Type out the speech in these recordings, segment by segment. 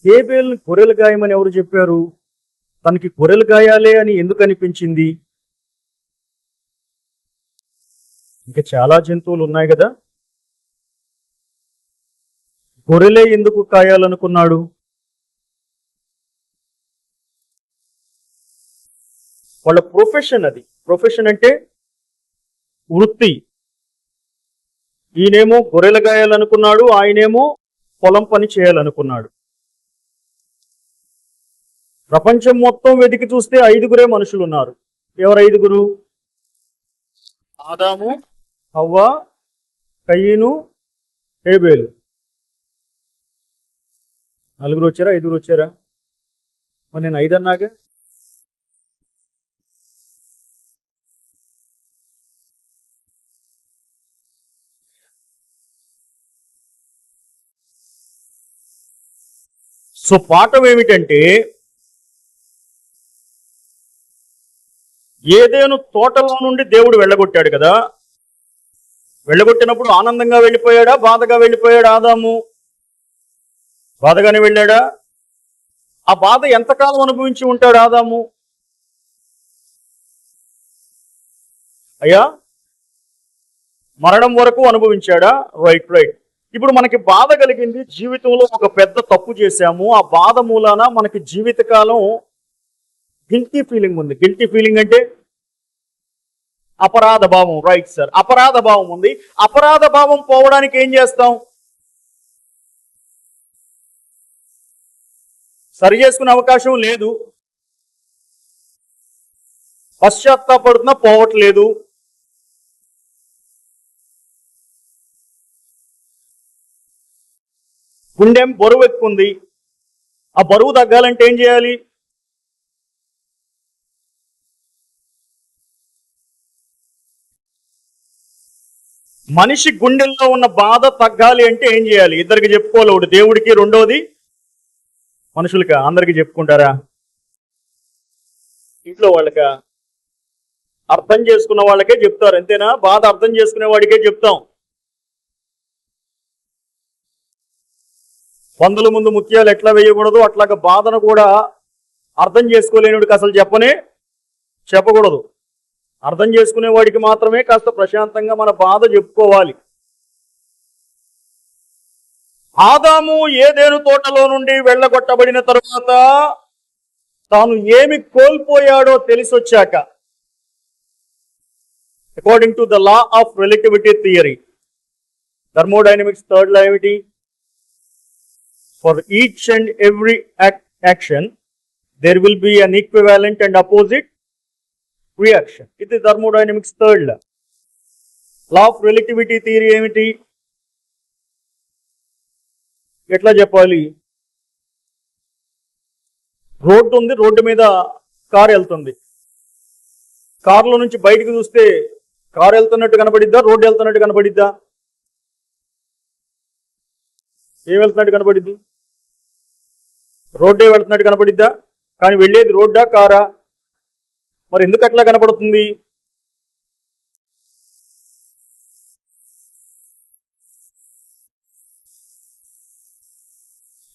హేబేల్ని గొర్రెలు గాయమని ఎవరు చెప్పారు? తనకి గొర్రెలు గాయాలే అని ఎందుకు అనిపించింది? ఇంకా చాలా జంతువులు ఉన్నాయి కదా, గొర్రెలే ఎందుకు కాయాలనుకున్నాడు? వాళ్ళ ప్రొఫెషన్ అది. ప్రొఫెషన్ అంటే వృత్తి. ఈయనేమో గొర్రెలు గాయాలనుకున్నాడు, ఆయనేమో పొలం పని చేయాలనుకున్నాడు. ప్రపంచం మొత్తం వెతికి చూస్తే 5గురే మనుషులు ఉన్నారు. ఎవరు 5గురు? ఆదాము, హవ్వ, కయీను, హేబేలు. 4 వచ్చారా 5 వచ్చారా? మరి నేను 5 అన్నాగా. సో పాఠం ఏమిటంటే, ఏదేను తోటలో నుండి దేవుడు వెళ్ళగొట్టాడు కదా. వెళ్ళగొట్టినప్పుడు ఆనందంగా వెళ్ళిపోయాడా, బాధగా వెళ్ళిపోయాడా ఆదాము? బాధగానే వెళ్ళాడా? ఆ బాధ ఎంతకాలం అనుభవించి ఉంటాడు ఆదాము? అయ్యా, మరణం వరకు అనుభవించాడా? Right right. ఇప్పుడు మనకి బాధ కలిగింది, జీవితంలో ఒక పెద్ద తప్పు చేశాము. ఆ బాధ మూలాన మనకి జీవితకాలం గిల్టీ ఫీలింగ్ ఉంది. గిల్టీ ఫీలింగ్ అంటే అపరాధ భావం. రైట్ సార్, అపరాధ భావం ఉంది. అపరాధ భావం పోవడానికి ఏం చేస్తాం? సరి చేసుకునే అవకాశం లేదు. పశ్చాత్తాపడుతున్నా పోవట్లేదు. గుండెం బరువు ఎక్కుంది. ఆ బరువు తగ్గాలంటే ఏం చేయాలి? మనిషి గుండెల్లో ఉన్న బాధ తగ్గాలి అంటే ఏం చేయాలి? ఇద్దరికి చెప్పుకోవాలి. ఒకటి దేవుడికి, రెండోది మనుషులకా? అందరికి చెప్పుకుంటారా? ఇంట్లో వాళ్ళకా? అర్థం చేసుకున్న వాళ్ళకే చెప్తారు, అంతేనా? బాధ అర్థం చేసుకునే వాడికే చెప్తాం. 100 ముందు ముత్యాలు ఎట్లా వేయకూడదు, అట్లాగా బాధను కూడా అర్థం చేసుకోలేనివాడికి అసలు చెప్పకూడదు. అర్థం చేసుకునే వాడికి మాత్రమే కాస్త ప్రశాంతంగా మన బాధ చెప్పుకోవాలి. ఆదాము ఏదేను తోటలో నుండి వెళ్ళగొట్టబడిన తరువాత తాను ఏమి కోల్పోయాడో తెలిసొచ్చాక, according to the law of relativity theory, thermodynamics third law ఏమిటి? For each and every action there will be an equivalent and opposite reaction. It is thermodynamics third law. Law of relativity theory ఏమిటి? ఎట్లా చెప్పాలి? Road ఉంది, road మీద car వెళ్తుంది. కారులో నుంచి బయటకు చూస్తే కారు వెళ్తున్నట్టు కనబడిద్దా, రోడ్డు వెళ్తున్నట్టు కనబడిద్దా? ఏం వెళ్తున్నట్టు కనబడిద్ది? రోడ్డే వెళ్తున్నట్టు కనబడిద్దా? కానీ వెళ్ళేది రోడ్డా, కారా? మరి ఎందుకు అట్లా కనపడుతుంది?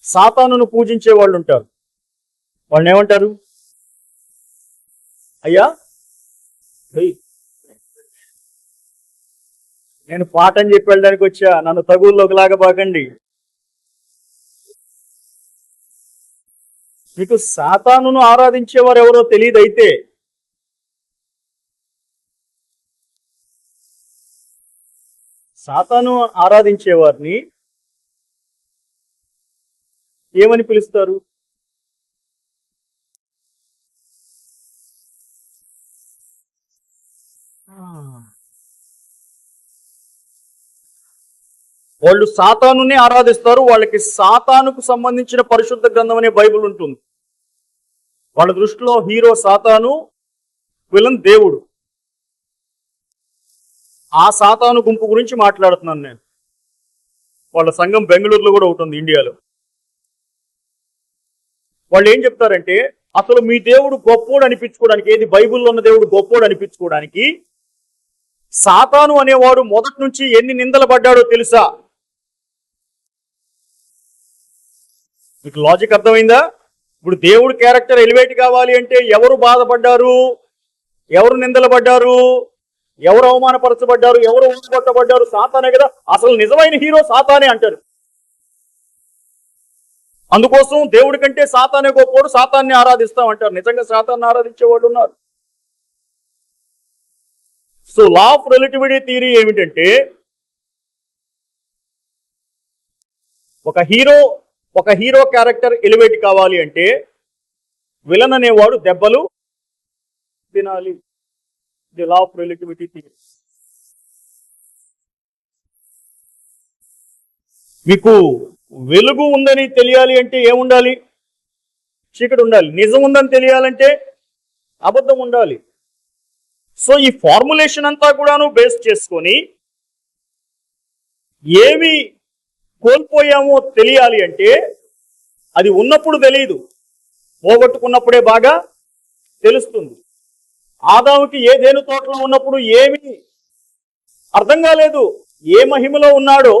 సాతానును పూజించే వాళ్ళు ఉంటారు. వాళ్ళని ఏమంటారు? అయ్యా, నేను పాఠం చెప్పి వెళ్ళడానికి వచ్చా, నన్ను తగుల్లోకి లాగబాకండి. మీకు సాతానును ఆరాధించేవారు ఎవరో తెలియదు. అయితే సాతాను ఆరాధించేవారిని ఏమని పిలుస్తారు? వాళ్ళు సాతానుని ఆరాధిస్తారు. వాళ్ళకి సాతానుకు సంబంధించిన పరిశుద్ధ గ్రంథం అనే బైబిల్ ఉంటుంది. వాళ్ళ దృష్టిలో హీరో సాతాను, విలన్ దేవుడు. ఆ సాతాను గుంపు గురించి మాట్లాడుతున్నాను నేను. వాళ్ళ సంఘం బెంగళూరులో కూడా ఉంటుంది, ఇండియాలో. వాళ్ళు ఏం చెప్తారంటే, అసలు మీ దేవుడు గొప్పోడు అనిపించుకోవడానికి, ఏది బైబిల్లో ఉన్న దేవుడు గొప్పోడు అనిపించుకోవడానికి సాతాను అనేవాడు మొదటి నుంచి ఎన్ని నిందలు పడ్డాడో తెలుసా? మీకు లాజిక్ అర్థమైందా? ఇప్పుడు దేవుడి క్యారెక్టర్ ఎలివేట్ కావాలి అంటే ఎవరు బాధపడ్డారు, ఎవరు నిందలపడ్డారు, ఎవరు అవమానపరచబడ్డారు, ఎవరు ఊరుకొట్టబడ్డారు? సాతానే కదా. అసలు నిజమైన హీరో సాతానే అంటారు. అందుకోసం దేవుడి కంటే సాతానే గొప్పోడు, సాతాన్ని ఆరాధిస్తాం అంటారు. నిజంగా సాతాన్ని ఆరాధించే వాళ్ళు ఉన్నారు. So law of relativity theory ఏమిటంటే, ఒక హీరో క్యారెక్టర్ ఎలివేట్ కావాలి అంటే విలన్ అనేవాడు దెబ్బలు తినాలి. The law of relativity theory. మీకు వెలుగు ఉందని తెలియాలి అంటే ఏముండాలి? చీకటి ఉండాలి. నిజం ఉందని తెలియాలంటే అబద్ధం ఉండాలి. సో ఈ ఫార్ములేషన్ అంతా కూడాను బేస్ చేసుకొని ఏమి కోల్పోయామో తెలియాలి అంటే అది ఉన్నప్పుడు తెలియదు, పోగొట్టుకున్నప్పుడే బాగా తెలుస్తుంది. ఆదాముకి ఏదేను తోటలో ఉన్నప్పుడు ఏమి అర్థం కాలేదు, ఏ మహిమలో ఉన్నాడో.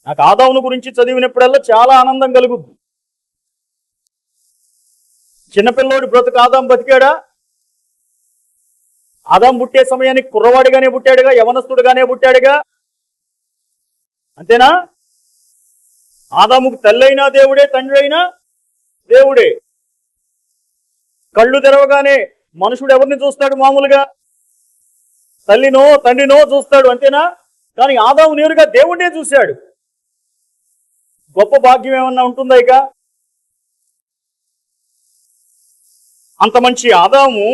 నాకు ఆదామును గురించి చదివినప్పుడల్లా చాలా ఆనందం కలుగుద్ది. చిన్నపిల్లోడి బ్రతుకు ఆదాం బతికాడా? ఆదాం పుట్టే సమయానికి కుర్రవాడిగానే పుట్టాడుగా, యవనస్తుడుగానే పుట్టాడుగా, అంతేనా? ఆదాముకు తల్లి అయినా దేవుడే, తండ్రి అయినా దేవుడే. కళ్ళు తెరవగానే మనుషుడు ఎవరిని చూస్తాడు? మామూలుగా తల్లినో తండ్రినో చూస్తాడు, అంతేనా? కానీ ఆదాము నేరుగా దేవుడే చూశాడు. గొప్ప భాగ్యం ఏమన్నా ఉంటుందా? ఇక అంత మంచి ఆదాము,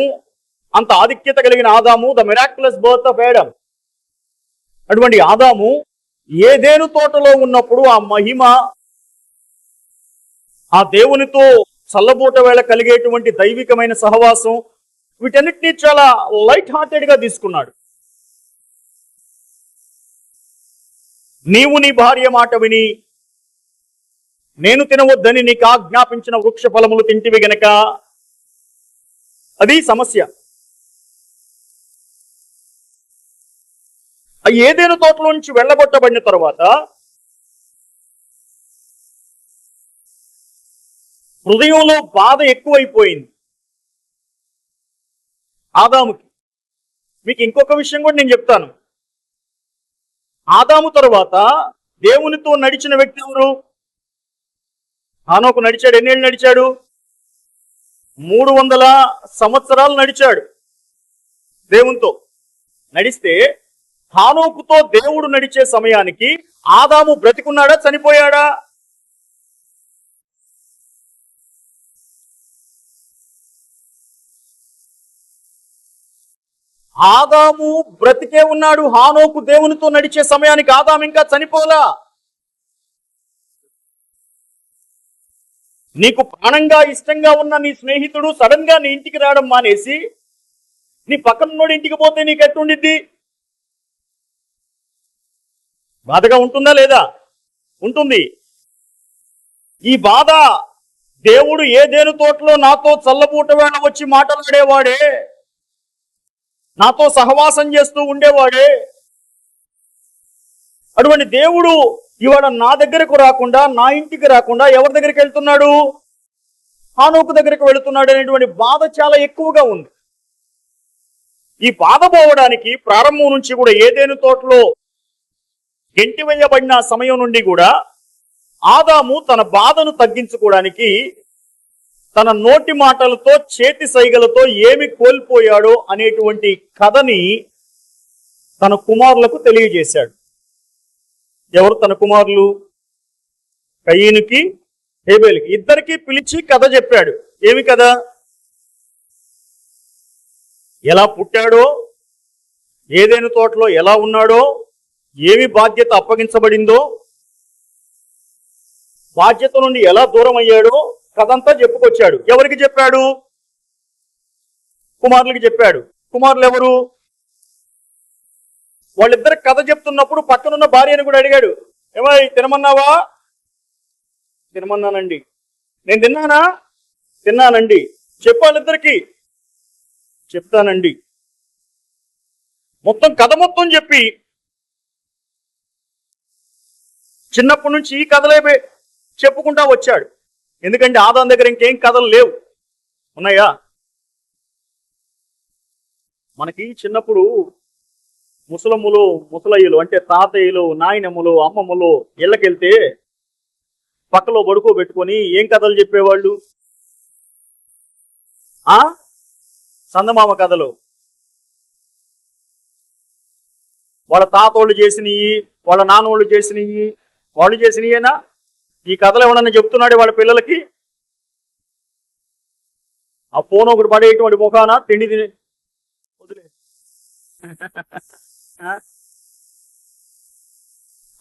అంత ఆధిక్యత కలిగిన ఆదాము, the miraculous birth of Adam. అటువంటి ఆదాము ఏదేను తోటలో ఉన్నప్పుడు ఆ మహిమ, ఆ దేవునితో చల్లబూట వేళ కలిగేటువంటి దైవికమైన సహవాసం, వీటన్నిటినీ చాలా లైట్ హార్టెడ్ గా తీసుకున్నాడు. నీవు నీ భార్య మాట విని నేను తినవద్దని నీకు ఆజ్ఞాపించిన వృక్ష ఫలములు తింటివి గనక, అది సమస్య. ఏదేను తోటలో నుంచి వెళ్ళగొట్టబడిన తర్వాత హృదయంలో బాధ ఎక్కువైపోయింది ఆదాముకి. మీకు ఇంకొక విషయం కూడా నేను చెప్తాను. ఆదాము తర్వాత దేవునితో నడిచిన వ్యక్తి ఎవరు? హానోకు నడిచాడు. ఎన్నేళ్ళు నడిచాడు? 300 సంవత్సరాలు నడిచాడు దేవునితో. నడిస్తే హానోకుతో దేవుడు నడిచే సమయానికి ఆదాము బ్రతికున్నాడా, చనిపోయాడా? ఆదాము బ్రతికే ఉన్నాడు. హానోకు దేవునితో నడిచే సమయానికి ఆదాము ఇంకా చనిపోలా. నీకు ప్రాణంగా ఇష్టంగా ఉన్న నీ స్నేహితుడు సడన్ గా నీ ఇంటికి రావడం మానేసి నీ పక్కనున్నోడి ఇంటికి పోతే నీకు ఎట్టుండిద్ది? బాధగా ఉంటుందా లేదా? ఉంటుంది. ఈ బాధ దేవుడు ఏదేను తోటలో నాతో చల్లబూట వేళ వచ్చి మాట్లాడేవాడే, నాతో సహవాసం చేస్తూ ఉండేవాడే, అటువంటి దేవుడు ఇవాళ నా దగ్గరకు రాకుండా, నా ఇంటికి రాకుండా ఎవరి దగ్గరికి వెళ్తున్నాడు? హానోకు దగ్గరికి వెళుతున్నాడు అనేటువంటి బాధ చాలా ఎక్కువగా ఉంది. ఈ బాధ పోవడానికి ప్రారంభం నుంచి కూడా ఏదేను తోటలో గెంటివేయబడిన సమయం నుండి కూడా ఆదాము తన బాధను తగ్గించుకోవడానికి తన నోటి మాటలతో, చేతి సైగలతో ఏమి కోల్పోయాడో అనేటువంటి కథని తన కుమారులకు తెలియజేశాడు. ఎవరు తన కుమారులు? కయీనుకి, హేబేలుకి, ఇద్దరికి పిలిచి కథ చెప్పాడు. ఏమి కథ? ఎలా పుట్టాడో, ఏదేను తోటలో ఎలా ఉన్నాడో, ఏమి బాధ్యత అప్పగించబడిందో, బాధ్యత నుండి ఎలా దూరం అయ్యాడో కథంతా చెప్పుకొచ్చాడు. ఎవరికి చెప్పాడు? కుమారులకి చెప్పాడు. కుమారులు ఎవరు? వాళ్ళిద్దరికి కథ చెప్తున్నప్పుడు పక్కనున్న భార్యను కూడా అడిగాడు, ఏమై తినమన్నావా? తినమన్నానండి. నేను తిన్నానా? తిన్నానండి. చెప్పు వాళ్ళిద్దరికి. చెప్తానండి. మొత్తం కథ మొత్తం చెప్పి చిన్నప్పటి నుంచి ఈ కథలే చెప్పుకుంటా వచ్చాడు. ఎందుకంటే ఆదాం దగ్గర ఇంకేం కథలు లేవు. ఉన్నాయా? మనకి చిన్నప్పుడు ముసలమ్ములు, ముసలయ్యలు అంటే తాతయ్యలు, నాయనమ్మలు, అమ్మమ్మలు ఇళ్ళకెళ్తే పక్కలో పడుకోబెట్టుకొని ఏం కథలు చెప్పేవాళ్ళు? ఆ చందమామ కథలు. వాళ్ళ తాతోళ్ళు చేసినవి, వాళ్ళ నాన్నోళ్ళు చేసినవి, వాళ్ళు చేసినయేనా? ఈ కథలు ఏమన్నా చెప్తున్నాడు వాళ్ళ పిల్లలకి? ఆ ఫోన్ ఒకటి పడేటువంటి ముఖాన తిండి తిని వదిలే.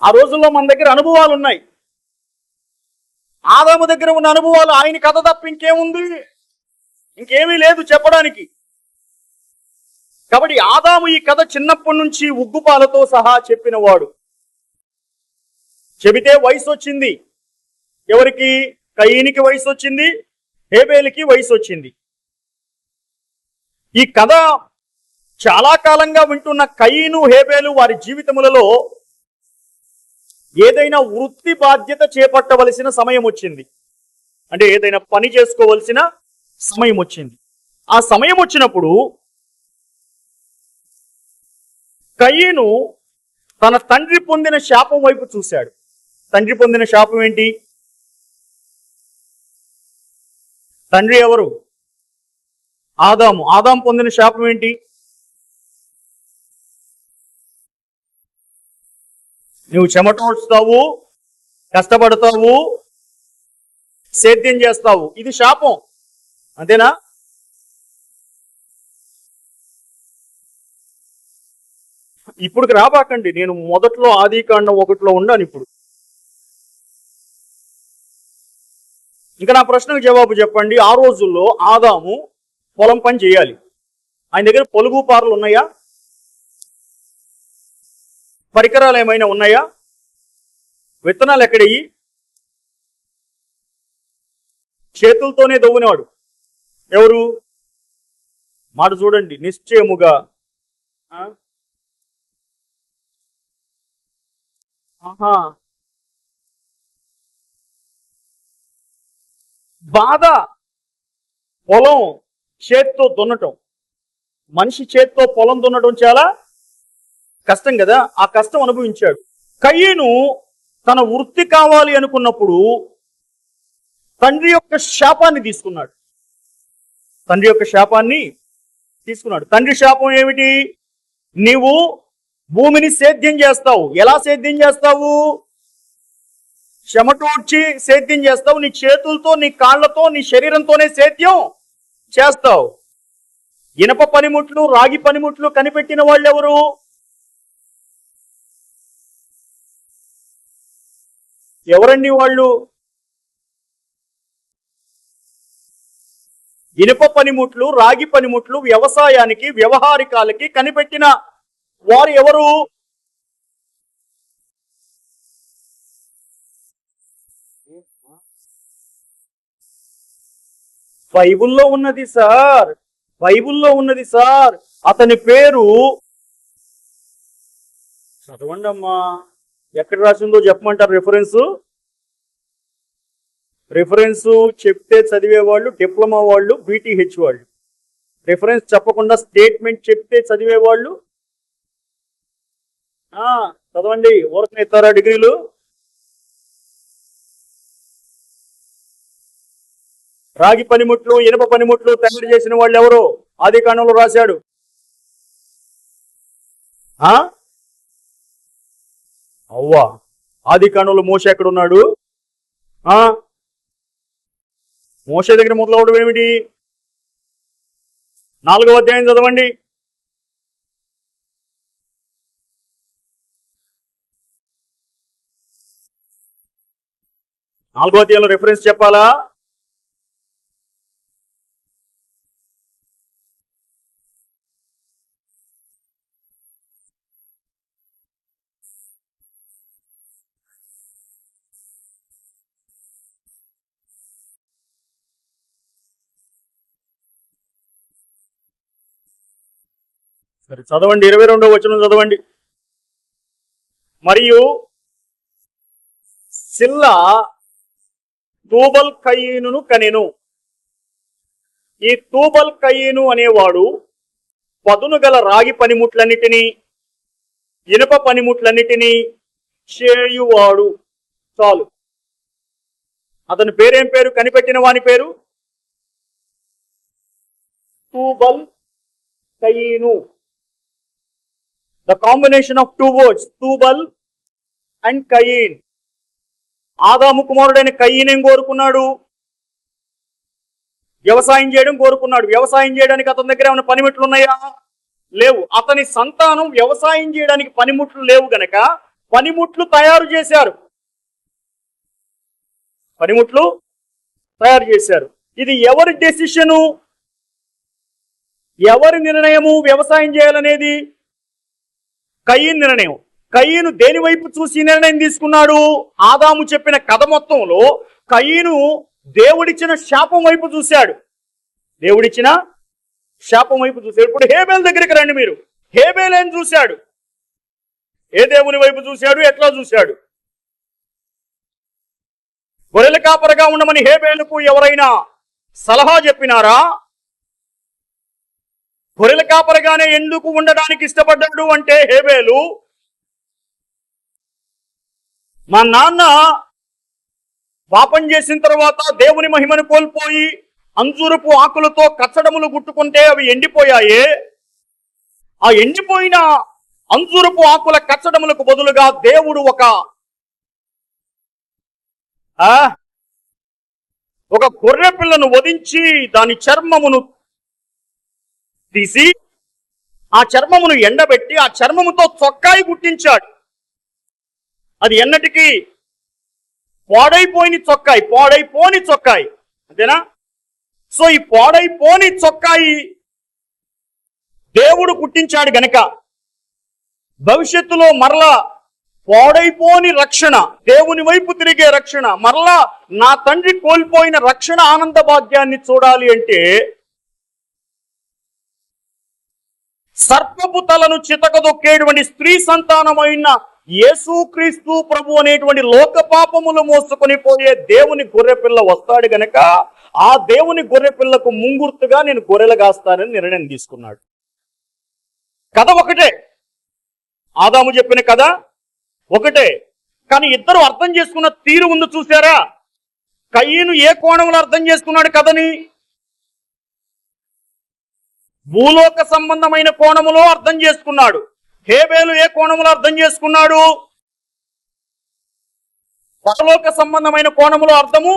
ఆ రోజుల్లో మన దగ్గర అనుభవాలు ఉన్నాయి. ఆదాము దగ్గర ఉన్న అనుభవాలు ఆయన కథ తప్ప ఇంకేముంది? ఇంకేమీ లేదు చెప్పడానికి. కాబట్టి ఆదాము ఈ కథ చిన్నప్పటి నుంచి ఉగ్గుపాలతో సహా చెప్పినవాడు. చెబితే వయసు వచ్చింది. ఎవరికి? కయీనికి వయసు వచ్చింది, హేబేలుకి వయసు వచ్చింది. ఈ కథ చాలా కాలంగా వింటున్న కయీను, హేబేలు వారి జీవితములలో ఏదైనా వృత్తి బాధ్యత చేపట్టవలసిన సమయం వచ్చింది. అంటే ఏదైనా పని చేసుకోవలసిన సమయం వచ్చింది. ఆ సమయం వచ్చినప్పుడు కయీను తన తండ్రి పొందిన శాపం వైపు చూశాడు. తండ్రి పొందిన శాపం ఏంటి? తండ్రి ఎవరు? ఆదాము. ఆదాము పొందిన శాపం ఏంటి? నువ్వు చెమటోడ్చుతావు, కష్టపడతావు, సేద్యం చేస్తావు. ఇది శాపం. అంతేనా? ఇప్పుడుకి రాబాకండి, నేను మొదట్లో ఆదికాండం 1లో ఉన్నాను. ఇప్పుడు ఇంకా నా ప్రశ్నకు జవాబు చెప్పండి. ఆ రోజుల్లో ఆదాము పొలం పని చేయాలి. ఆయన దగ్గర పొలుగు పారలు ఉన్నాయా? పరికరాలు ఏమైనా ఉన్నాయా? విత్తనాలు ఎక్కడయ్యి? చేతులతోనే దవ్వునేవాడు. ఎవరు? మాట చూడండి, నిశ్చయముగా. ఆహా, బాధ. పొలం చేత్తో దున్నటం, మనిషి చేత్తో పొలం దున్నటం చాలా కష్టం కదా. ఆ కష్టం అనుభవించాడు. కయీను తన వృత్తి కావాలి అనుకున్నప్పుడు తండ్రి యొక్క శాపాన్ని తీసుకున్నాడు. తండ్రి యొక్క శాపాన్ని తీసుకున్నాడు. తండ్రి శాపం ఏమిటి? నీవు భూమిని సేద్యం చేస్తావు. ఎలా సేద్యం చేస్తావు? చెమటూడ్చి సేద్యం చేస్తావు. నీ చేతులతో, నీ కాళ్లతో, నీ శరీరంతోనే సేద్యం చేస్తావు. ఇనప పనిముట్లు, రాగి పనిముట్లు కనిపెట్టిన వాళ్ళు ఎవరు? ఎవరండి వాళ్ళు? ఇనుప పనిముట్లు, రాగి పనిముట్లు వ్యవసాయానికి, వ్యవహారికాలకి కనిపెట్టిన వారు ఎవరు? బైబుల్లో ఉన్నది సార్, బైబుల్లో ఉన్నది సార్. అతని పేరు చదవండి అమ్మా. ఎక్కడ రాసిందో చెప్పమంటారు? రిఫరెన్స్ చెప్తే చదివేవాళ్ళు డిప్లొమా వాళ్ళు, బీటీహెచ్ వాళ్ళు. రిఫరెన్స్ చెప్పకుండా స్టేట్మెంట్ చెప్తే చదివేవాళ్ళు చదవండి. ఊరకనే ఇస్తారా డిగ్రీలు? రాగి పనిముట్లు, ఇనుప పనిముట్లు తయారు చేసిన వాళ్ళు ఎవరు? ఆదికాండంలో రాశాడు. అవ్వా, ఆదికాండంలో మోషే ఎక్కడ ఉన్నాడు? మోషే దగ్గర మొదలవడం ఏమిటి? 4వ అధ్యాయం చదవండి. 4వ అధ్యాయంలో రిఫరెన్స్ చెప్పాలా? సరే చదవండి. 22వ వచనం చదవండి. మరియు సిల్లా తూబల్ కయీనును కనెను. ఈ తూబల్ కయీను అనేవాడు పదును గల రాగి పనిముట్లన్నిటినీ ఇనుప పనిముట్లన్నిటినీ చేయువాడు. చాలు. అతని పేరేం పేరు? కనిపెట్టిన వాని పేరు Tubal Cain. The combination of two words, Tubal and Cain. ఆదాము కుమారుడైన కయీన్ ఏం కోరుకున్నాడు? వ్యవసాయం చేయడం కోరుకున్నాడు. వ్యవసాయం చేయడానికి అతని దగ్గర ఏమైనా పనిముట్లు ఉన్నాయా? లేవు. అతని సంతానం వ్యవసాయం చేయడానికి పనిముట్లు లేవు గనక పనిముట్లు తయారు చేశారు. పనిముట్లు తయారు చేశారు. ఇది ఎవరి డెసిషను? ఎవరి నిర్ణయము వ్యవసాయం చేయాలనేది? కయీన్ నిర్ణయం. కయీను దేని వైపు చూసి నిర్ణయం తీసుకున్నాడు? ఆదాము చెప్పిన కథ మొత్తంలో కయీను దేవుడిచ్చిన శాపం వైపు చూశాడు. దేవుడిచ్చిన శాపం వైపు చూశాడు. ఇప్పుడు హేబేల్ దగ్గరికి రండి మీరు. హేబేల్ ఏం చూశాడు? ఏ దేవుని వైపు చూశాడు? ఎట్లా చూశాడు? గొర్రెల కాపరిగా ఉండమని హేబేలుకు ఎవరైనా సలహా చెప్పినారా? గొర్రెల కాపరిగానే ఎందుకు ఉండడానికి ఇష్టపడ్డాడు అంటే హేబేలు, మా నాన్న పాపం చేసిన తర్వాత దేవుని మహిమను కోల్పోయి అంజూరపు ఆకులతో కచ్చడములు గుట్టుకుంటే అవి ఎండిపోయాయే. ఆ ఎండిపోయిన అంజూరపు ఆకుల కచ్చడములకు బదులుగా దేవుడు ఒక గొర్రె పిల్లను వధించి దాని చర్మమును తీసి ఆ చర్మమును ఎండబెట్టి ఆ చర్మముతో చొక్కాయి గుట్టించాడు. అది ఎన్నటికీ పాడైపోని చొక్కాయి. అంతేనా? సో ఈ పాడైపోని చొక్కాయి దేవుడు కుట్టించాడు గనక భవిష్యత్తులో మరలా పాడైపోని రక్షణ, దేవుని వైపు తిరిగే రక్షణ, మరలా నా తండ్రి కోల్పోయిన రక్షణ ఆనంద భాగ్యాన్ని చూడాలి అంటే సర్పపు తలను చితకదొక్కేటువంటి స్త్రీ సంతానమైన యేసుక్రీస్తు ప్రభు అనేటువంటి లోక పాపములు మోసుకొని పోయే దేవుని గొర్రెపిల్ల వస్తాడు గనక ఆ దేవుని గొర్రెపిల్లకు ముంగుర్తుగా నేను గొర్రెలు కాస్తానని నిర్ణయం తీసుకున్నాడు. కథ ఒకటే, ఆదాము చెప్పిన కథ ఒకటే, కానీ ఇద్దరు అర్థం చేసుకున్న తీరు ఉంది. చూసారా? కయీను ఏ కోణంలో అర్థం చేసుకున్నాడు కథని? భూలోక సంబంధమైన కోణములో అర్థం చేసుకున్నాడు. హేబేలు ఏ కోణములో అర్థం చేసుకున్నాడు? పరలోక సంబంధమైన కోణములో అర్థము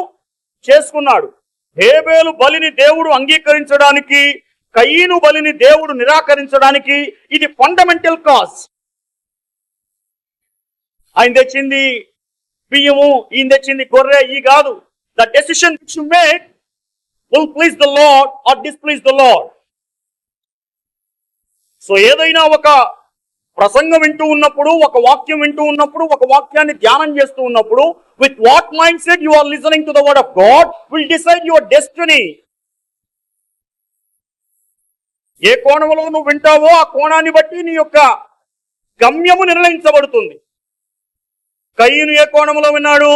చేసుకున్నాడు. హేబేలు బలిని దేవుడు అంగీకరించడానికి, కయీను బలిని దేవుడు నిరాకరించడానికి ఇది ఫండమెంటల్ కాజ్. ఆయన తెచ్చింది బియ్యము, ఈయన తెచ్చింది గొర్రె, ఈ కాదు. The decision which you make will please the Lord or displease the Lord. So ఏదైనా ఒక ప్రసంగం వింటూ ఉన్నప్పుడు, ఒక వాక్యం వింటూ ఉన్నప్పుడు, ఒక వాక్యాన్ని ధ్యానం చేస్తూ ఉన్నప్పుడు, with what mindset you are listening to the word of God will decide your destiny. ఏ కోణంలో నువ్వు వింటావో ఆ కోణాన్ని బట్టి నీ యొక్క గమ్యము నిర్ణయించబడుతుంది. కయీను ఏ కోణంలో విన్నాడు?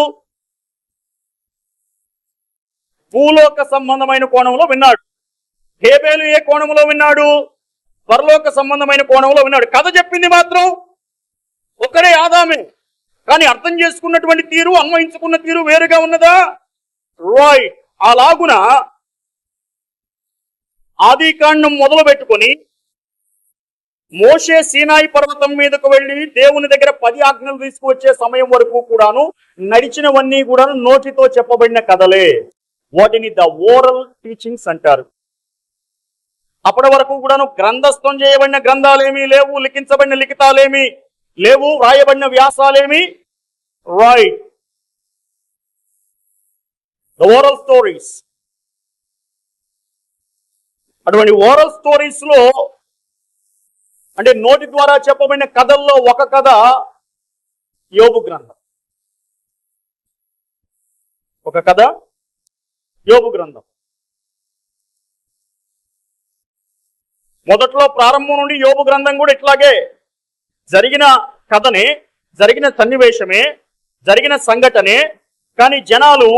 భూలోక సంబంధమైన కోణంలో విన్నాడు. హేబేలు ఏ కోణంలో విన్నాడు? పరలోక సంబంధమైన కోణంలో విన్నాడు. కథ చెప్పింది మాత్రం ఒకరే, ఆదామే. కానీ అర్థం చేసుకున్నటువంటి తీరు, అన్వయించుకున్న తీరు వేరుగా ఉన్నదా? రైట్. అలాగున ఆదికాండం మొదలు పెట్టుకొని మోషే సీనాయి పర్వతం మీదకు వెళ్ళి దేవుని దగ్గర 10 ఆజ్ఞలు తీసుకువచ్చే సమయం వరకు కూడాను నడిచినవన్నీ కూడాను నోటితో చెప్పబడిన కథలే. వాటిని ద ఓరల్ టీచింగ్స్ అంటారు. అప్పటి వరకు కూడాను గ్రంథస్థం చేయబడిన గ్రంథాలేమీ లేవు, లిఖించబడిన లిఖితాలేమీ లేవు, రాయబడిన వ్యాసాలేమీ. రైట్. The oral stories. అటువంటి ఓరల్ స్టోరీస్ లో అంటే నోటి ద్వారా చెప్పబడిన కథల్లో ఒక కథ యోబు గ్రంథం. ఒక కథ యోబు గ్రంథం. మొదట్లో ప్రారంభం నుండి యోబు గ్రంథం కూడా ఇట్లాగే జరిగిన కథనే, జరిగిన సన్నివేశమే, జరిగిన సంఘటనే. కానీ జనాలు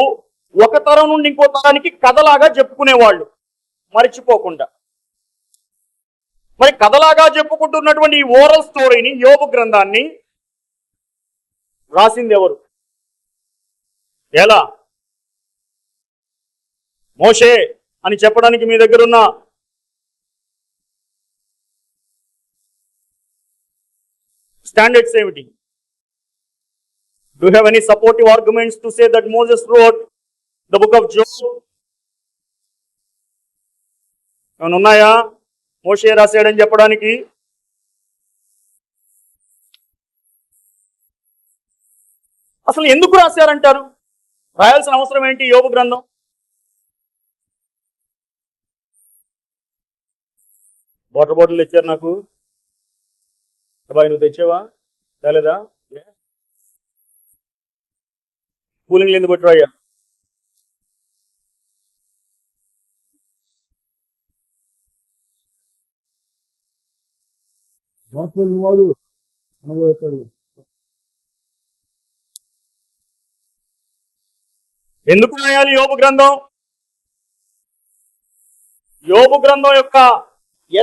ఒక తరం నుండి ఇంకో తరానికి కథలాగా చెప్పుకునేవాళ్ళు మర్చిపోకుండా. మరి కథలాగా చెప్పుకుంటున్నటువంటి ఈ ఓరల్ స్టోరీని, యోబు గ్రంథాన్ని రాసింది ఎవరు? ఎలా? మోషే అని చెప్పడానికి మీ దగ్గర ఉన్న స్టాండర్డ్స్ ఏమిటి? Do you have any supportive arguments to say that Moses wrote the book of Job? ఏమైనా ఉన్నాయా మోషే రాశాడని చెప్పడానికి? అసలు ఎందుకు రాశారంటారు? రాయాల్సిన అవసరం ఏంటి యోబు గ్రంథం? వాటర్ బాటిల్ తెచ్చారు నాకు. అబ్బాయి నువ్వు తెచ్చావా? తేలేదా? కూలింగ్ ఎందుకు పెట్టు అయ్యా? ఎందుకు రాయాలి యోబు గ్రంథం? యోబు గ్రంథం యొక్క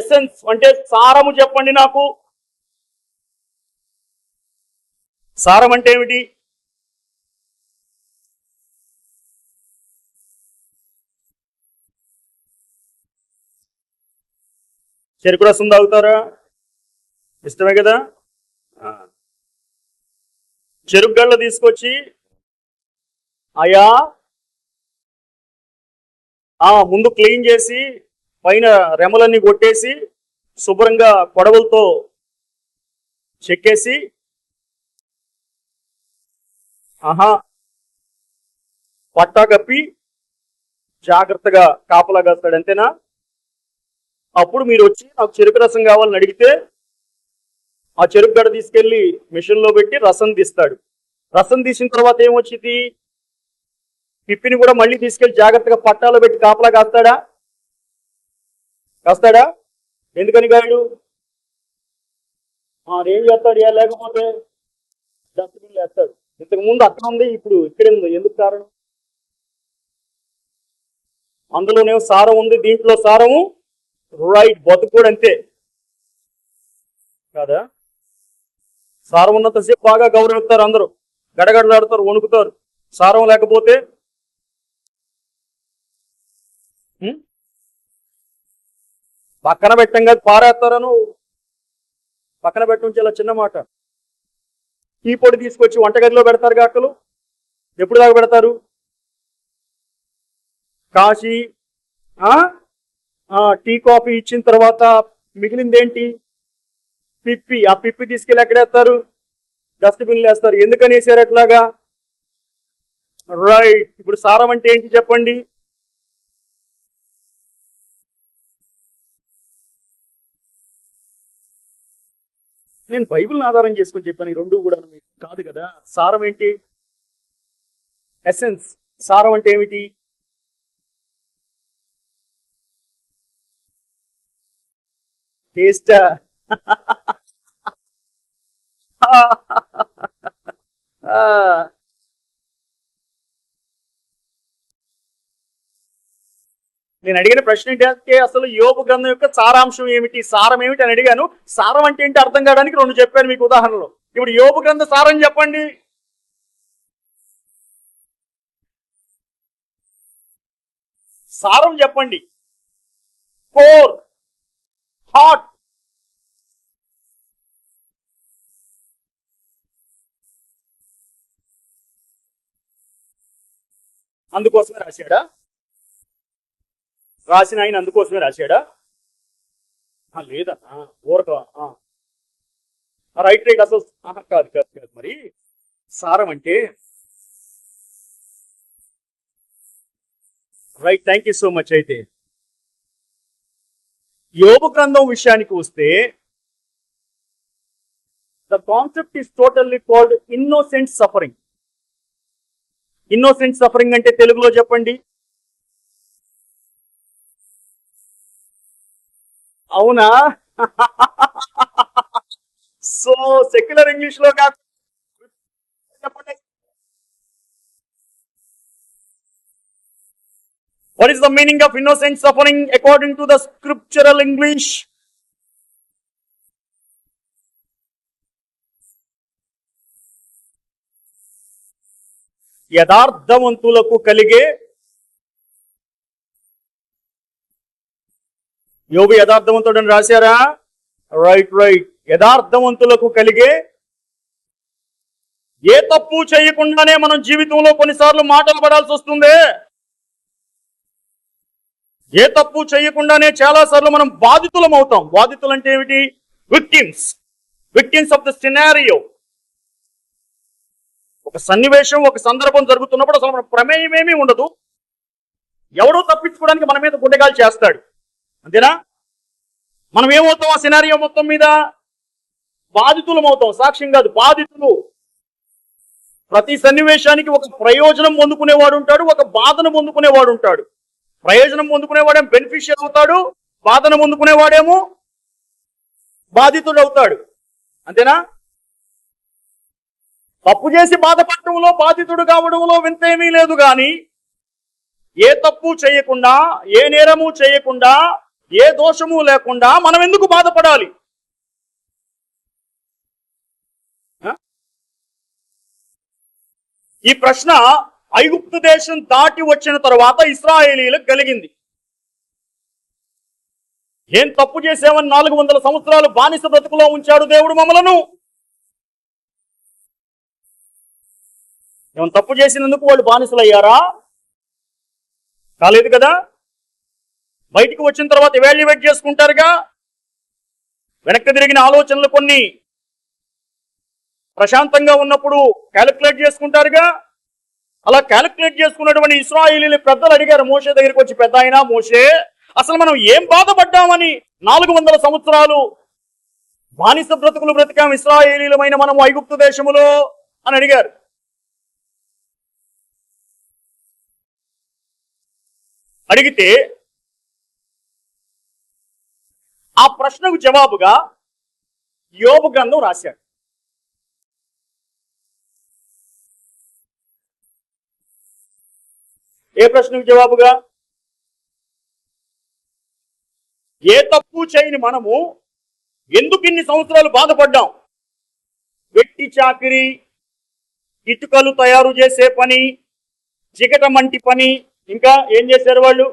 ఎసెన్స్ అంటే సారము చెప్పండి నాకు. సారం అంటే ఏమిటి? చెరుకు రసం తాగుతారా? ఇష్టమే కదా. చెరుకు గళ్ళ తీసుకొచ్చి అయా ముందు క్లీన్ చేసి పైన రెమ్మలన్నీ కొట్టేసి శుభ్రంగా కొడవలతో చెక్కేసి పట్టా కప్పి జాగ్రత్తగా కాపలా కాస్తాడు, అంతేనా? అప్పుడు మీరు వచ్చి నాకు చెరుకు రసం కావాలని అడిగితే ఆ చెరుకు గడ్డ తీసుకెళ్లి మిషన్ లో పెట్టి రసం తీస్తాడు. రసం తీసిన తర్వాత ఏమొచ్చింది? పిప్పిని కూడా మళ్ళీ తీసుకెళ్లి జాగ్రత్తగా పట్టాలో పెట్టి కాపలా కాస్తాడా? కాస్తాడా? ఎందుకని గాయడు? ఏం చేస్తాడు? లేకపోతే డస్ట్బిన్ వేస్తాడు. ఇంతకు ముందు అక్కడ ఉంది, ఇప్పుడు ఇక్కడే ఉంది. ఎందుకు కారణం? అందులోనే సారం ఉంది, దీంట్లో సారము రైట్. బతుకు కూడా అంతే కాదా? సారం ఉన్నంతసేపు బాగా గౌరవిస్తారు, అందరూ గడగడలాడతారు, వణుకుతారు. సారం లేకపోతే పక్కన పెట్టం కాదు, పారేస్తారను. పక్కన పెట్టడం చాలా చిన్న మాట. టీ పొడి తీసుకొచ్చి వంటగదిలో పెడతారు గాకలు. ఎప్పుడు దాకా పెడతారు? కాశీ టీ కాఫీ ఇచ్చిన తర్వాత మిగిలిందేంటి? పిప్పి. ఆ పిప్పి తీసుకెళ్ళి ఎక్కడేస్తారు? డస్ట్బిన్లు వేస్తారు. ఎందుకని వేసారు అట్లాగా? రైట్. ఇప్పుడు సారం అంటే ఏంటి చెప్పండి? నేను బైబిల్ని ఆధారం చేసుకొని చెప్పాను ఈ రెండు కూడా, కాదు కదా. సారం ఏంటి? ఎసెన్స్. సారం అంటే ఏమిటి? టేస్ట్. నేను అడిగిన ప్రశ్న ఏంటంటే అసలు యోబు గ్రంథం యొక్క సారాంశం ఏమిటి, సారం ఏమిటి అని అడిగాను. సారం అంటే ఏంటి అర్థం కావడానికి రెండు చెప్పాను మీకు ఉదాహరణలో. ఇప్పుడు యోబు గ్రంథ సారం చెప్పండి. సారం చెప్పండి. Core, hot. అందుకోసమే రాశాడా? రాసిన ఆయన అందుకోసమే రాశాడా? లేదా ఊరక రైట్ రైట్. అసలు కాదు కాదు కాదు. మరి సారం అంటే right. Thank you so much. అయితే యోబు గ్రంథం విషయానికి వస్తే the concept is totally called innocent suffering. Innocent suffering అంటే తెలుగులో చెప్పండి. అవునా? సో సెక్యులర్ ఇంగ్లీష్ లో కాదు చెప్పండి. What is the meaning of innocent suffering according to the scriptural English? యథార్థవంతులకు కలిగే, యోబు యథార్థవంతుడని రాశారా? రైట్. యథార్థవంతులకు కలిగే, ఏ తప్పు చేయకుండానే మనం జీవితంలో కొన్నిసార్లు మాటలు పడాల్సి వస్తుంది. ఏ తప్పు చేయకుండానే చాలా సార్లు మనం బాధితులం అవుతాం. బాధితులు అంటే ఏమిటి? Victims of the scenario. ఒక సన్నివేశం, ఒక సందర్భం జరుగుతున్నప్పుడు అసలు మన ప్రమేయం ఏమీ ఉండదు. ఎవడో తప్పించుకోవడానికి మన మీద గుండెగాలు చేస్తాడు, అంతేనా? మనం ఏమవుతాం ఆ సినారియో మొత్తం మీద? బాధితులం అవుతాం. సాక్ష్యం కాదు, బాధితులు. ప్రతి సన్నివేశానికి ఒక ప్రయోజనం పొందుకునేవాడు ఉంటాడు, ఒక బాధను పొందుకునేవాడు ఉంటాడు. ప్రయోజనం పొందుకునేవాడేమో బెనిఫిషియల్ అవుతాడు, బాధను పొందుకునేవాడేమో బాధితుడు అవుతాడు, అంతేనా? తప్పు చేసి బాధపడటంలో, బాధితుడు కావడంలో వింత ఏమీ లేదు. కానీ ఏ తప్పు చేయకుండా, ఏ నేరము చేయకుండా, ఏ దోషము లేకుండా మనం ఎందుకు బాధపడాలి? ఈ ప్రశ్న ఐగుప్తు దేశం దాటి వచ్చిన తర్వాత ఇశ్రాయేలీలకు కలిగింది. ఏం తప్పు చేసామని 400 సంవత్సరాలు బానిస బ్రతుకులో ఉంచాడు దేవుడు మమ్మలను. ఏమైనా తప్పు చేసినందుకు వాళ్ళు బానిసలు అయ్యారా? కాలేదు కదా. బయటికి వచ్చిన తర్వాత ఎవాల్యుయేట్ చేసుకుంటారుగా. వెనక్కి తిరిగిన ఆలోచనలు కొన్ని ప్రశాంతంగా ఉన్నప్పుడు క్యాలిక్యులేట్ చేసుకుంటారుగా. అలా క్యాలిక్యులేట్ చేసుకున్నటువంటి ఇశ్రాయేలీయుల పెద్దలు అడిగారు మోషే దగ్గరికి వచ్చి, పెద్ద అయినా మోషే, అసలు మనం ఏం బాధపడ్డామని 400 సంవత్సరాలు బానిస బ్రతుకులు బ్రతికాం ఇశ్రాయేలీయులమైన మనం ఐగుప్తు దేశములో అని అడిగారు. అడిగితే ఆ ప్రశ్నకు జవాబుగా యోబు గ్రంథం రాశాడు. ఏ ప్రశ్నకు జవాబుగా? ఏ తప్పు చేయని మనము ఎందుకు ఇన్ని సంవత్సరాలు బాధపడ్డాం? వెట్టి చాకిరి, ఇటుకలు తయారు చేసే పని, చికటమంటి పని, ఇంకా ఏం చేశారు వాళ్ళు?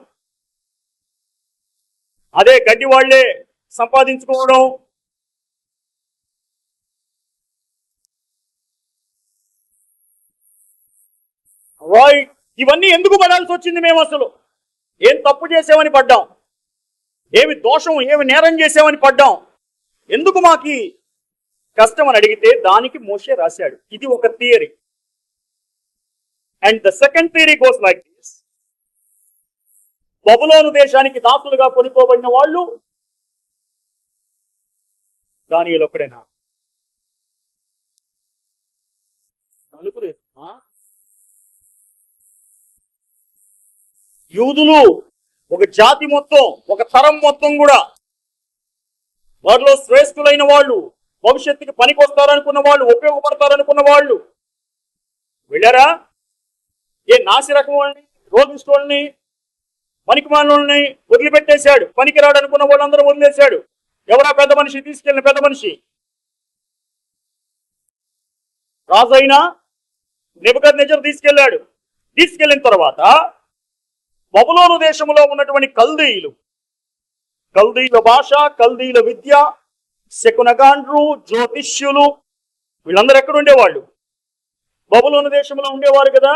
అదే గడ్డి వాళ్లే సంపాదించుకోవడం. రైట్. ఇవన్నీ ఎందుకు పడాల్సి వచ్చింది? మేము అసలు ఏం తప్పు చేసామని పడ్డాం? ఏమి దోషం, ఏమి నేరం చేసామని పడ్డాం? ఎందుకు మాకి కష్టం అని అడిగితే దానికి మోషే రాశాడు. ఇది ఒక theory. And the second theory goes like this. బబులోను దేశానికి దాసులుగా కొనుక్కోబడిన వాళ్ళు దానియేలు ఒక్కడేనా? నలుగురు. యూదులు ఒక జాతి మొత్తం, ఒక తరం మొత్తం కూడా, వారిలో శ్రేష్ఠులైన వాళ్ళు, భవిష్యత్తుకి పనికొస్తారనుకున్న వాళ్ళు, ఉపయోగపడతారనుకున్న వాళ్ళు వెళ్ళారా? ఏ నాసి రకం వాళ్ళని, రోగిష్ఠుల్ని, పనికిమాలని వదిలిపెట్టేశాడు. పనికి రాడనుకున్న వాళ్ళందరూ వదిలేశాడు. ఎవరా పెద్ద మనిషి? తీసుకెళ్ళిన పెద్ద మనిషి రాజైనా నెబుకద్నెజరు తీసుకెళ్ళాడు. తీసుకెళ్ళిన తర్వాత బబులోను దేశంలో ఉన్నటువంటి కల్దీయుల భాష, కల్దీయుల విద్య, శకునగాండ్రు, జ్యోతిష్యులు, వీళ్ళందరూ ఎక్కడ ఉండేవాళ్ళు? బబులోను దేశంలో ఉండేవారు కదా.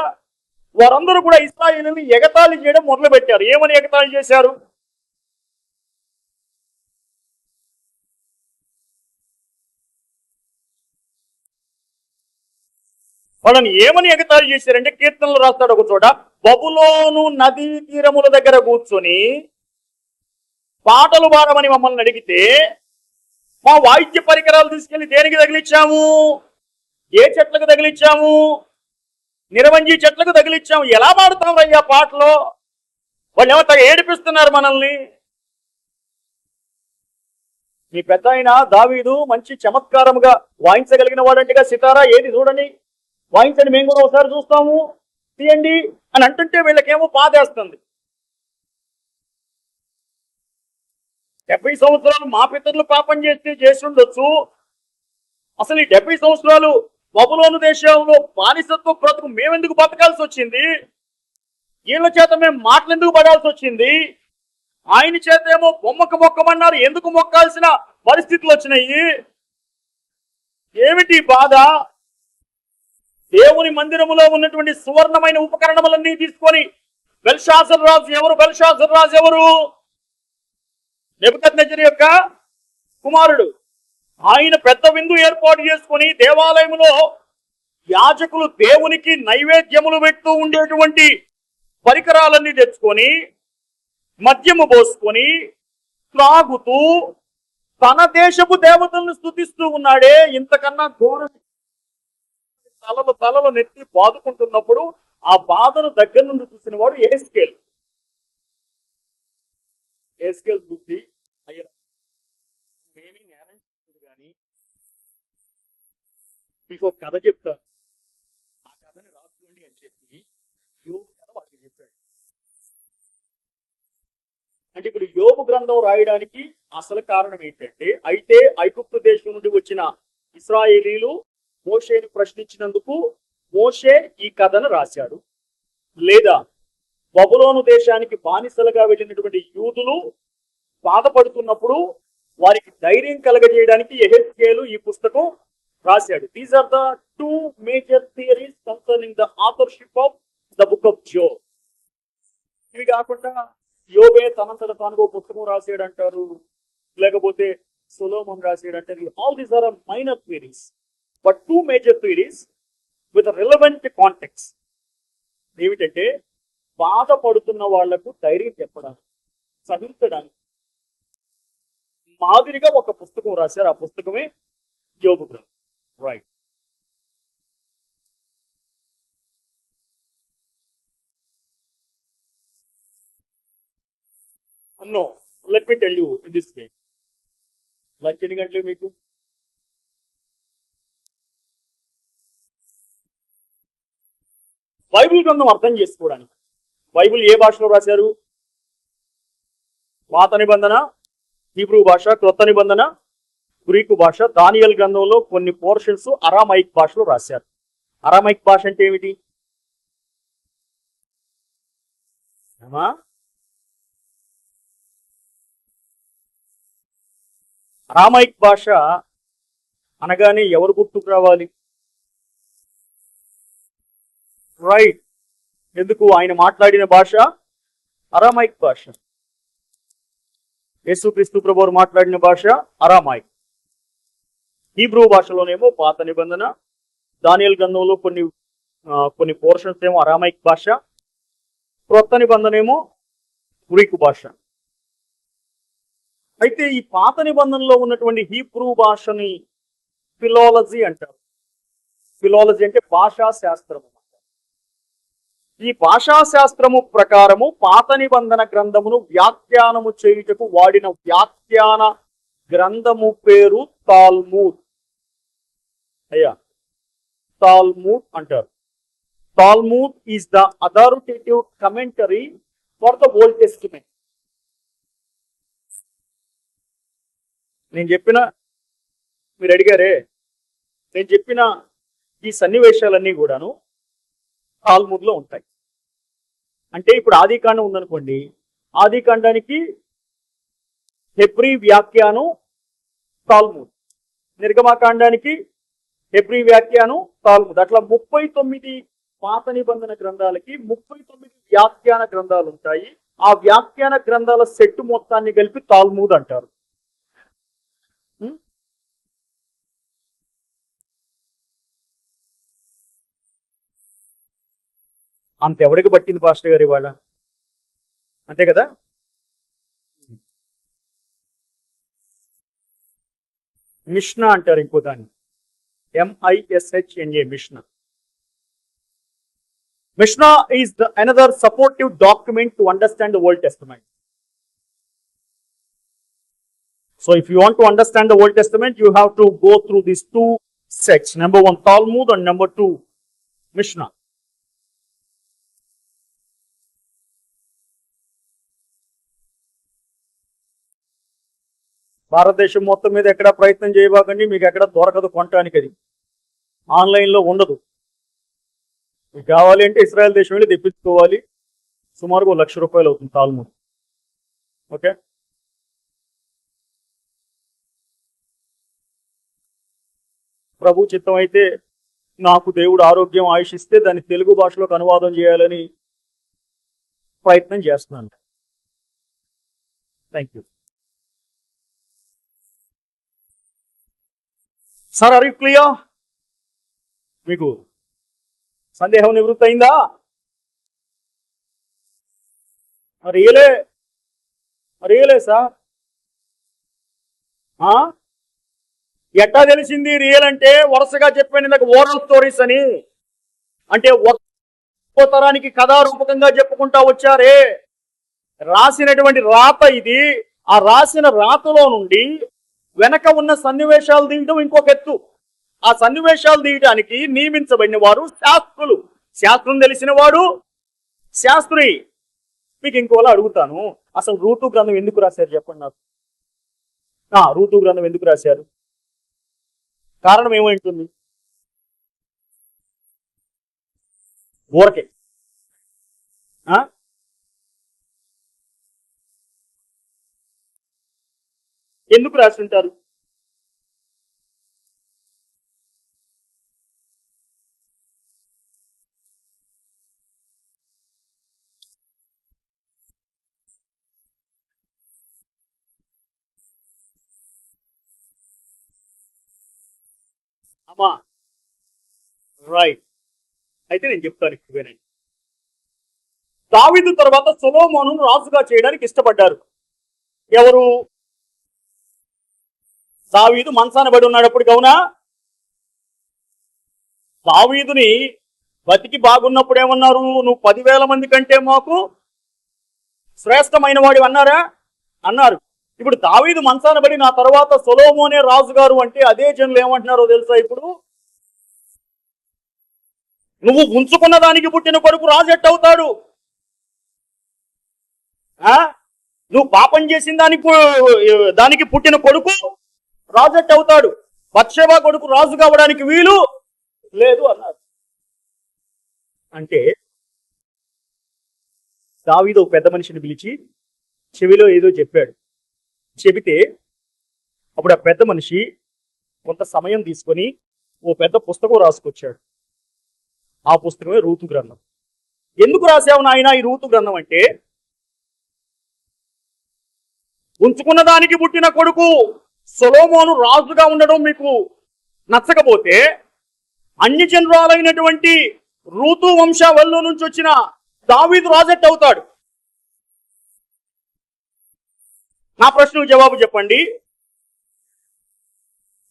వారందరూ కూడా ఇశ్రాయేలుని ఎగతాళి చేయడం మొదలు పెట్టారు. ఏమని ఎగతాళి చేశారు? వాళ్ళని ఏమని ఎగతాళి చేశారంటే, కీర్తనలు రాస్తాడు ఒక చోట, బబులోను నదీ తీరముల దగ్గర కూర్చొని పాటలు పాడమని మమ్మల్ని అడిగితే మా వాయిద్య పరికరాలు తీసుకెళ్లి దేనికి తగిలిచ్చాము? ఏ చెట్లకు తగిలిచ్చాము? నిరవంజీ చెట్లకు తగిలిచ్చాము. ఎలా పాడుతాం అయ్యా పాటలో? వాళ్ళు ఏమో ఏడిపిస్తున్నారు మనల్ని. మీ పెద్ద ఆయన దావీదు మంచి చమత్కారముగా వాయించగలిగిన వాడంటగా సితారా, ఏది చూడండి, వాయించండి, మేము కూడా ఒకసారి చూస్తాము, తీయండి అని అంటుంటే వీళ్ళకేమో బాధేస్తుంది. 70 సంవత్సరాలు మా పితరులు పాపం చేసి ఉండొచ్చు. అసలు ఈ 70 సంవత్సరాలు బబులోను దేశంలో బానిసత్వ బ్రతుకు మేమెందుకు బతకాల్సి వచ్చింది? వీళ్ళ చేత మేము మాటలు ఎందుకు పడాల్సి వచ్చింది? ఆయన చేత ఏమో బొమ్మకు మొక్కమన్నారు, ఎందుకు మొక్కాల్సిన పరిస్థితులు వచ్చినాయి? ఏమిటి బాధ? దేవుని మందిరములో ఉన్నటువంటి సువర్ణమైన ఉపకరణములన్నీ తీసుకొని బెల్షాజర్ రాజు ఎవరు? నెబుకద్నెజరు యొక్క కుమారుడు. ఆయన పెద్ద విందు ఏర్పాటు చేసుకొని దేవాలయంలో యాజకులు దేవునికి నైవేద్యములు పెడుతూ ఉండేటువంటి పరికరాలన్నీ తెచ్చుకొని మద్యము పోసుకొని త్రాగుతూ తన దేశపు దేవతలను స్తుతిస్తూ ఉన్నాడే. ఇంతకన్నా ఘోరం తలలు నెత్తి బాదుకుంటున్నప్పుడు ఆ బాధను దగ్గర నుండి చూసిన వాడు ఏస్కేల్ బుద్ధి అయ్యా కానీ మీకు ఒక కథ చెప్తాను. ఆ కథని రాసుకోండి అని చెప్పి యోబు కథ వాళ్ళకి చెప్పాడు. అంటే ఇప్పుడు యోబు గ్రంథం రాయడానికి అసలు కారణం ఏంటంటే, అయితే ఐగుప్తు దేశం నుండి వచ్చిన ఇశ్రాయేలీలు మోషేని ప్రశ్నించినందుకు మోషే ఈ కథను రాశాడు. లేదా బబులోను దేశానికి బానిసలుగా వెళ్ళినటువంటి యూదులు బాధపడుతున్నప్పుడు వారికి ధైర్యం కలగజేయడానికి యెహెజ్కేలు ఈ పుస్తకం రాశాడు. These are the two major theories concerning the authorship of the book of Job. ఇవి కాకుండా యోబే తనంతట తానుగా పుస్తకం రాసాడు అంటారు, లేకపోతే సొలొమోన్ రాసాడు అంటారు. All these are minor theories, but two major theories with relevant context. ఏమిటంటే, బాధపడుతున్న వాళ్లకు ధైర్యం చెప్పడానికి, సహించడానికి మాదిరిగా ఒక పుస్తకం రాశారు. ఆ పుస్తకమే యోబు గ్రంథం. Right. No, let me tell you in this way. Lunch ఎన్ని గంటలు మీకు? బైబిల్ గ్రంథం అర్థం చేసుకోవడానికి బైబిల్ ఏ భాషలో రాశారు? పాత నిబంధన హీబ్రూ భాష, క్రొత్త నిబంధన గ్రీకు భాష. దానియేలు గ్రంథంలో కొన్ని పోర్షన్స్ అరామైక్ భాషలో రాశారు. అరామైక్ భాష అంటే ఏమిటి? అరామైక్ భాష అనగానే ఎవరు గుర్తుకు రావాలి? రైట్. ఎందుకు? ఆయన మాట్లాడిన భాష అరామైక్ భాష. యేసుక్రీస్తు ప్రభువు మాట్లాడిన భాష అరామైక్. హీబ్రూ భాషలోనేమో పాత నిబంధన, దానియేలు గ్రంథంలో కొన్ని పోర్షన్స్ ఏమో అరామైక్ భాష, క్రొత్త నిబంధన ఏమో గ్రీకు భాష. అయితే ఈ పాత నిబంధనలో ఉన్నటువంటి హీబ్రూ భాషని ఫిలాలజీ అంటారు. ఫిలాలజీ అంటే భాషా శాస్త్రము. ఈ భాషా శాస్త్రము ప్రకారము పాత నిబంధన గ్రంథమును వ్యాఖ్యానము చేయుటకు వాడిన వ్యాఖ్యాన గ్రంథము పేరు తాల్మూద్. తాల్మూద్ అంటారు. Talmud is the authoritative commentary for the Old Testament. మీరు అడిగారే, నేను చెప్పిన ఈ సన్నివేశాలన్నీ కూడాను తాల్మూద్ లో ఉంటాయి. అంటే ఇప్పుడు ఆదికాండం ఉందనుకోండి, ఆదికాండానికి హెబ్రీ వ్యాఖ్యానం తాల్మూద్, నిర్గమకాండానికి హెబ్రీ వ్యాఖ్యానం తాల్మూద్. అట్లా 39 పాత నిబంధన గ్రంథాలకి 39 వ్యాఖ్యాన గ్రంథాలు ఉంటాయి. ఆ వ్యాఖ్యాన గ్రంథాల సెట్ మొత్తాన్ని కలిపి తాల్మూద్ అంటారు. అంతెవడికి పట్టింది పాస్టర్ గారు ఇవాళ? అంతే కదా. మిష్నా అంటారు ఇంకో దాన్ని, MISHNA, మిష్నా. Mishnah is another supportive document to understand the Old Testament. So if you want to understand the Old Testament, you have to go through these two sets. Number 1, Talmud, and number 2, Mishnah. భారతదేశం మొత్తం మీద ఎక్కడ ప్రయత్నం చేయబాకండి, మీకు ఎక్కడ దొరకదు కొనటానికి. అది ఆన్లైన్లో ఉండదు. మీకు కావాలి అంటే ఇస్రాయల్ దేశం వెళ్ళి తెప్పించుకోవాలి. సుమారుగా ₹1,00,000 అవుతుంది తాల్ము. ఓకే, ప్రభు చిత్తం అయితే నాకు దేవుడు ఆరోగ్యం ఆయుషిస్తే దాన్ని తెలుగు భాషలోకి అనువాదం చేయాలని ప్రయత్నం చేస్తున్నాను. Thank you sir. Are you clear? మీకు సందేహం నివృత్తి అయిందా? Really sir. ఎట్టా తెలిసింది రియల్ అంటే? వరుసగా చెప్పాను ఇందాక ఓరల్ స్టోరీస్ అని. అంటే ఒక్కో తరానికి కథారూపకంగా చెప్పుకుంటా వచ్చారే. రాసినటువంటి రాత ఇది. ఆ రాసిన రాతలో నుండి వెనక ఉన్న సన్నివేశాలు తీయడం ఇంకొక ఎత్తు. ఆ సన్నివేశాలు తీయడానికి నియమించబడిన వారు శాస్త్రులు. శాస్త్రం తెలిసిన వాడు శాస్త్రి. మీకు ఇంకోలా అడుగుతాను, అసలు రూతు గ్రంథం ఎందుకు రాశారు చెప్పండి నాకు. రూతు గ్రంథం ఎందుకు రాశారు? కారణం ఏమైంటుంది? ఊరకే ఎందుకు రాస్తుంటారు? అమ్మా రైట్, అయితే నేను చెప్తాను ఇప్పుడు వినండి. దావీదు తర్వాత సొలొమోను రాజుగా చేయడానికి ఇష్టపడ్డారు. ఎవరు? దావీదు మంచాన పడి ఉన్నాడు అప్పుడు. అవునా? దావీదుని బతికి బాగున్నప్పుడు ఏమన్నారు? నువ్వు 10,000 మంది కంటే మాకు శ్రేష్టమైన వాడి అన్నారా? అన్నారు. ఇప్పుడు దావీదు మంచాన పడి నా తర్వాత సొలొమోనే రాజుగారు అంటే అదే జనులు ఏమంటున్నారో తెలుసా? ఇప్పుడు నువ్వు ఉంచుకున్న దానికి పుట్టిన కొడుకు రాజు ఎట్టవుతాడు? నువ్వు పాపం చేసిన దానికి పుట్టిన కొడుకు రాజు ఎట్టవుతాడు? బత్షెబా కొడుకు రాజు కావడానికి వీలు లేదు అన్నారు. అంటే దావీదు ఒక పెద్ద మనిషిని పిలిచి చెవిలో ఏదో చెప్పాడు. చెబితే అప్పుడు ఆ పెద్ద మనిషి కొంత సమయం తీసుకొని ఓ పెద్ద పుస్తకం రాసుకొచ్చాడు. ఆ పుస్తకమే రూతు గ్రంథం. ఎందుకు రాసావు నాయన ఈ రూతు గ్రంథం అంటే, ఉంచుకున్న దానికి పుట్టిన కొడుకు సొలొమోను రాజుగా ఉండడం మీకు నచ్చకపోతే అన్యజనురాలైనటువంటి రూతు వంశావళిలో నుంచి వచ్చిన దావీదు రాజెట్ అవుతాడు? నా ప్రశ్నకు జవాబు చెప్పండి.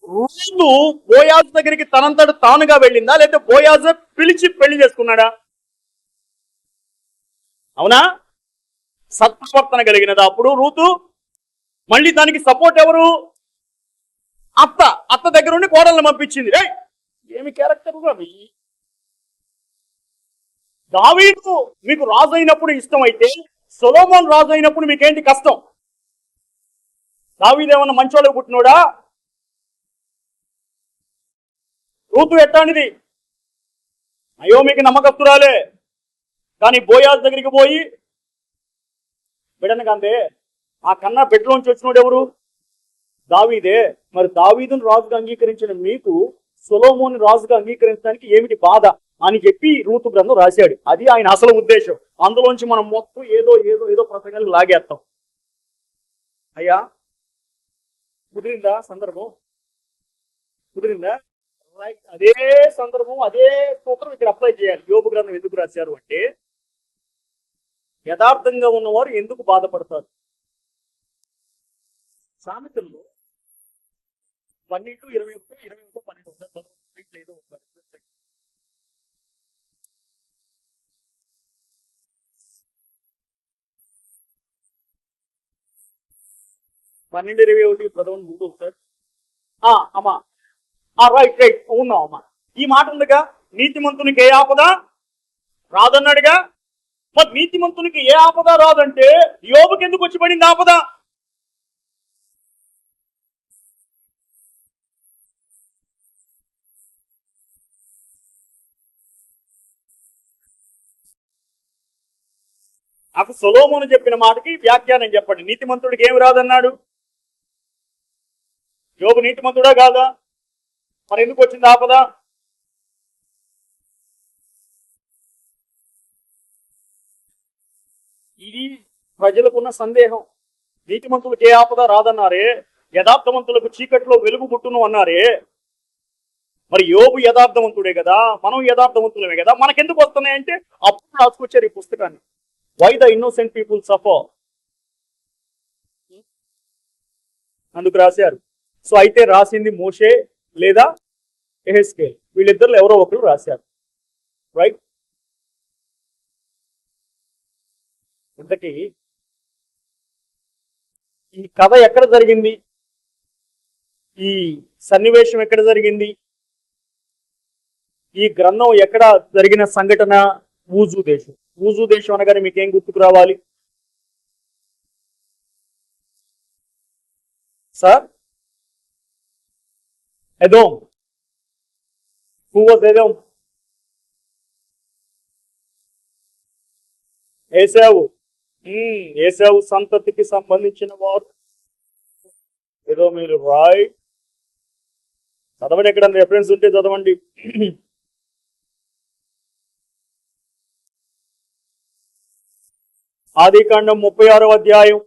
రూతు బోయాజు దగ్గరికి తనంతడు తానుగా వెళ్ళిందా, లేకపోతే బోయాజు పిలిచి పెళ్లి చేసుకున్నాడా? అవునా? సత్ప్రవర్తన కలిగినదా అప్పుడు రూతు? మళ్ళీ దానికి సపోర్ట్ ఎవరు? అత్త దగ్గర ఉండి కోడల్ని పంపించింది. ఏమి క్యారెక్టర్ అవి! దావీదు మీకు రాజు అయినప్పుడు ఇష్టమైతే సొలొమోను రాజు అయినప్పుడు మీకేంటి కష్టం? దావీదు ఏమన్నా మంచోళ్ళకి పుట్టినోడా? రూతు ఎట్టానిది? అయ్యో మీకు నమ్మకస్తురాలే. కానీ బోయాజు దగ్గరికి పోయి బిడ్డను కందే. ఆ కన్నా బిడ్డలోంచి వచ్చినోడు ఎవరు? దావీదే. మరి దావీదును రాజుగా అంగీకరించిన మీకు సొలొమోను రాజుగా అంగీకరించడానికి ఏమిటి బాధ అని చెప్పి రూతు గ్రంథం రాశాడు. అది ఆయన అసలు ఉద్దేశం. అందులోంచి మనం మొత్తం ఏదో ఏదో ఏదో ప్రసంగాలు లాగేస్తాం. అయ్యా కుదిరిందా సందర్భం? కుదిరిందా? అదే సందర్భం, అదే సూత్రం ఇక్కడ అప్లై చేయాలి. యోబు గ్రంథం ఎందుకు రాశారు అంటే, యథార్థంగా ఉన్నవారు ఎందుకు బాధపడతారు? సామెతల్లో 12:21 ఏదో 12:21 ప్రథమం ముందు సార్. అమ్మా రైట్ ఉన్నాం అమ్మా. ఈ మాట ఉందిగా, నీతిమంతునికి ఏ ఆపద రాదన్నాడుగా. మరి నీతిమంతునికి ఏ ఆపద రాదంటే యోబుకి ఎందుకు వచ్చి పడింది ఆపద? అప్పుడు సొలొమోను చెప్పిన మాటకి వ్యాఖ్యానం చెప్పండి. నీతిమంతుడికి ఏమి రాదన్నాడు? యోబు నీతిమంతుడా కాదా? మరి ఎందుకు వచ్చింది ఆపద? ఇది ప్రజలకున్న సందేహం. నీతిమంతులకు ఏ ఆపద రాదన్నారే, యథార్థవంతులకు చీకట్లో వెలుగు పుట్టును అన్నారే. మరి యోబు యథార్థవంతుడే కదా, మనం యథార్థవంతులమే కదా, మనకెందుకు వస్తున్నాయంటే అప్పుడు రాసుకొచ్చారు ఈ పుస్తకాన్ని. Why the innocent people suffer, అందుకు రాశారు. సో అయితే రాసింది మోషే లేదా యెహెజ్కేలు, వీళ్ళిద్దరు ఎవరో ఒకరు రాశారు. రైట్. ఇంతకీ ఈ కథ ఎక్కడ జరిగింది? ఈ సన్నివేశం ఎక్కడ జరిగింది? ఈ గ్రంథం ఎక్కడ జరిగిన సంఘటన? ఊజు దేశం. ఊజు దేశం అనగానే మీకేం గుర్తుకు రావాలి సార్? ఎదోమ్. Who was ఎదోమ్? ఏశావు. ఏశావు సంతతికి సంబంధించిన వారు ఏదో మీరు రైట్. చదవండి, ఎక్కడ రెఫరెన్స్ ఉంటే చదవండి. ఆదికాండం 36వ అధ్యాయం.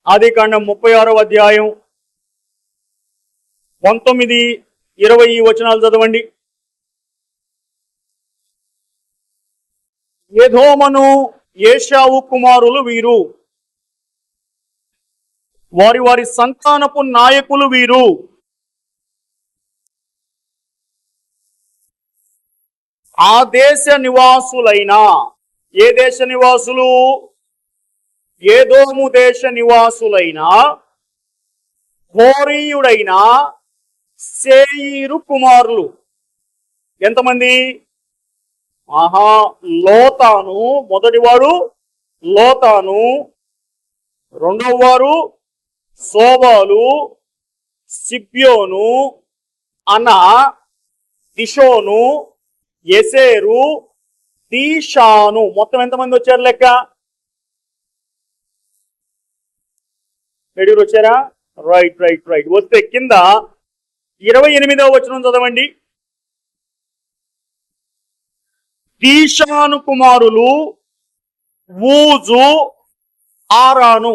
ఆదికాండం 36వ అధ్యాయం 19, 20 వచనాలు చదవండి. ఎదోమను ఏశావు కుమారులు వీరు, వారి వారి సంతానపు నాయకులు వీరు. ఆ దేశ నివాసులైన, ఏ దేశ నివాసులు? ఏదోము దేశ నివాసులైన హోరీయుడైన సేయీరు కుమారులు ఎంతమంది? లోతాను మొదటివాడు, లోతాను రెండవ వారు శోబాలు, సిబ్యోను, అనా, దిషోను, ఎసేరు, దీషాను. మొత్తం ఎంతమంది వచ్చారు లెక్క? 7 వచ్చారా? Right right right. వస్తే కింద 28వ వచనం చదవండి. దీషాను కుమారులు ఊజు, ఆరాను.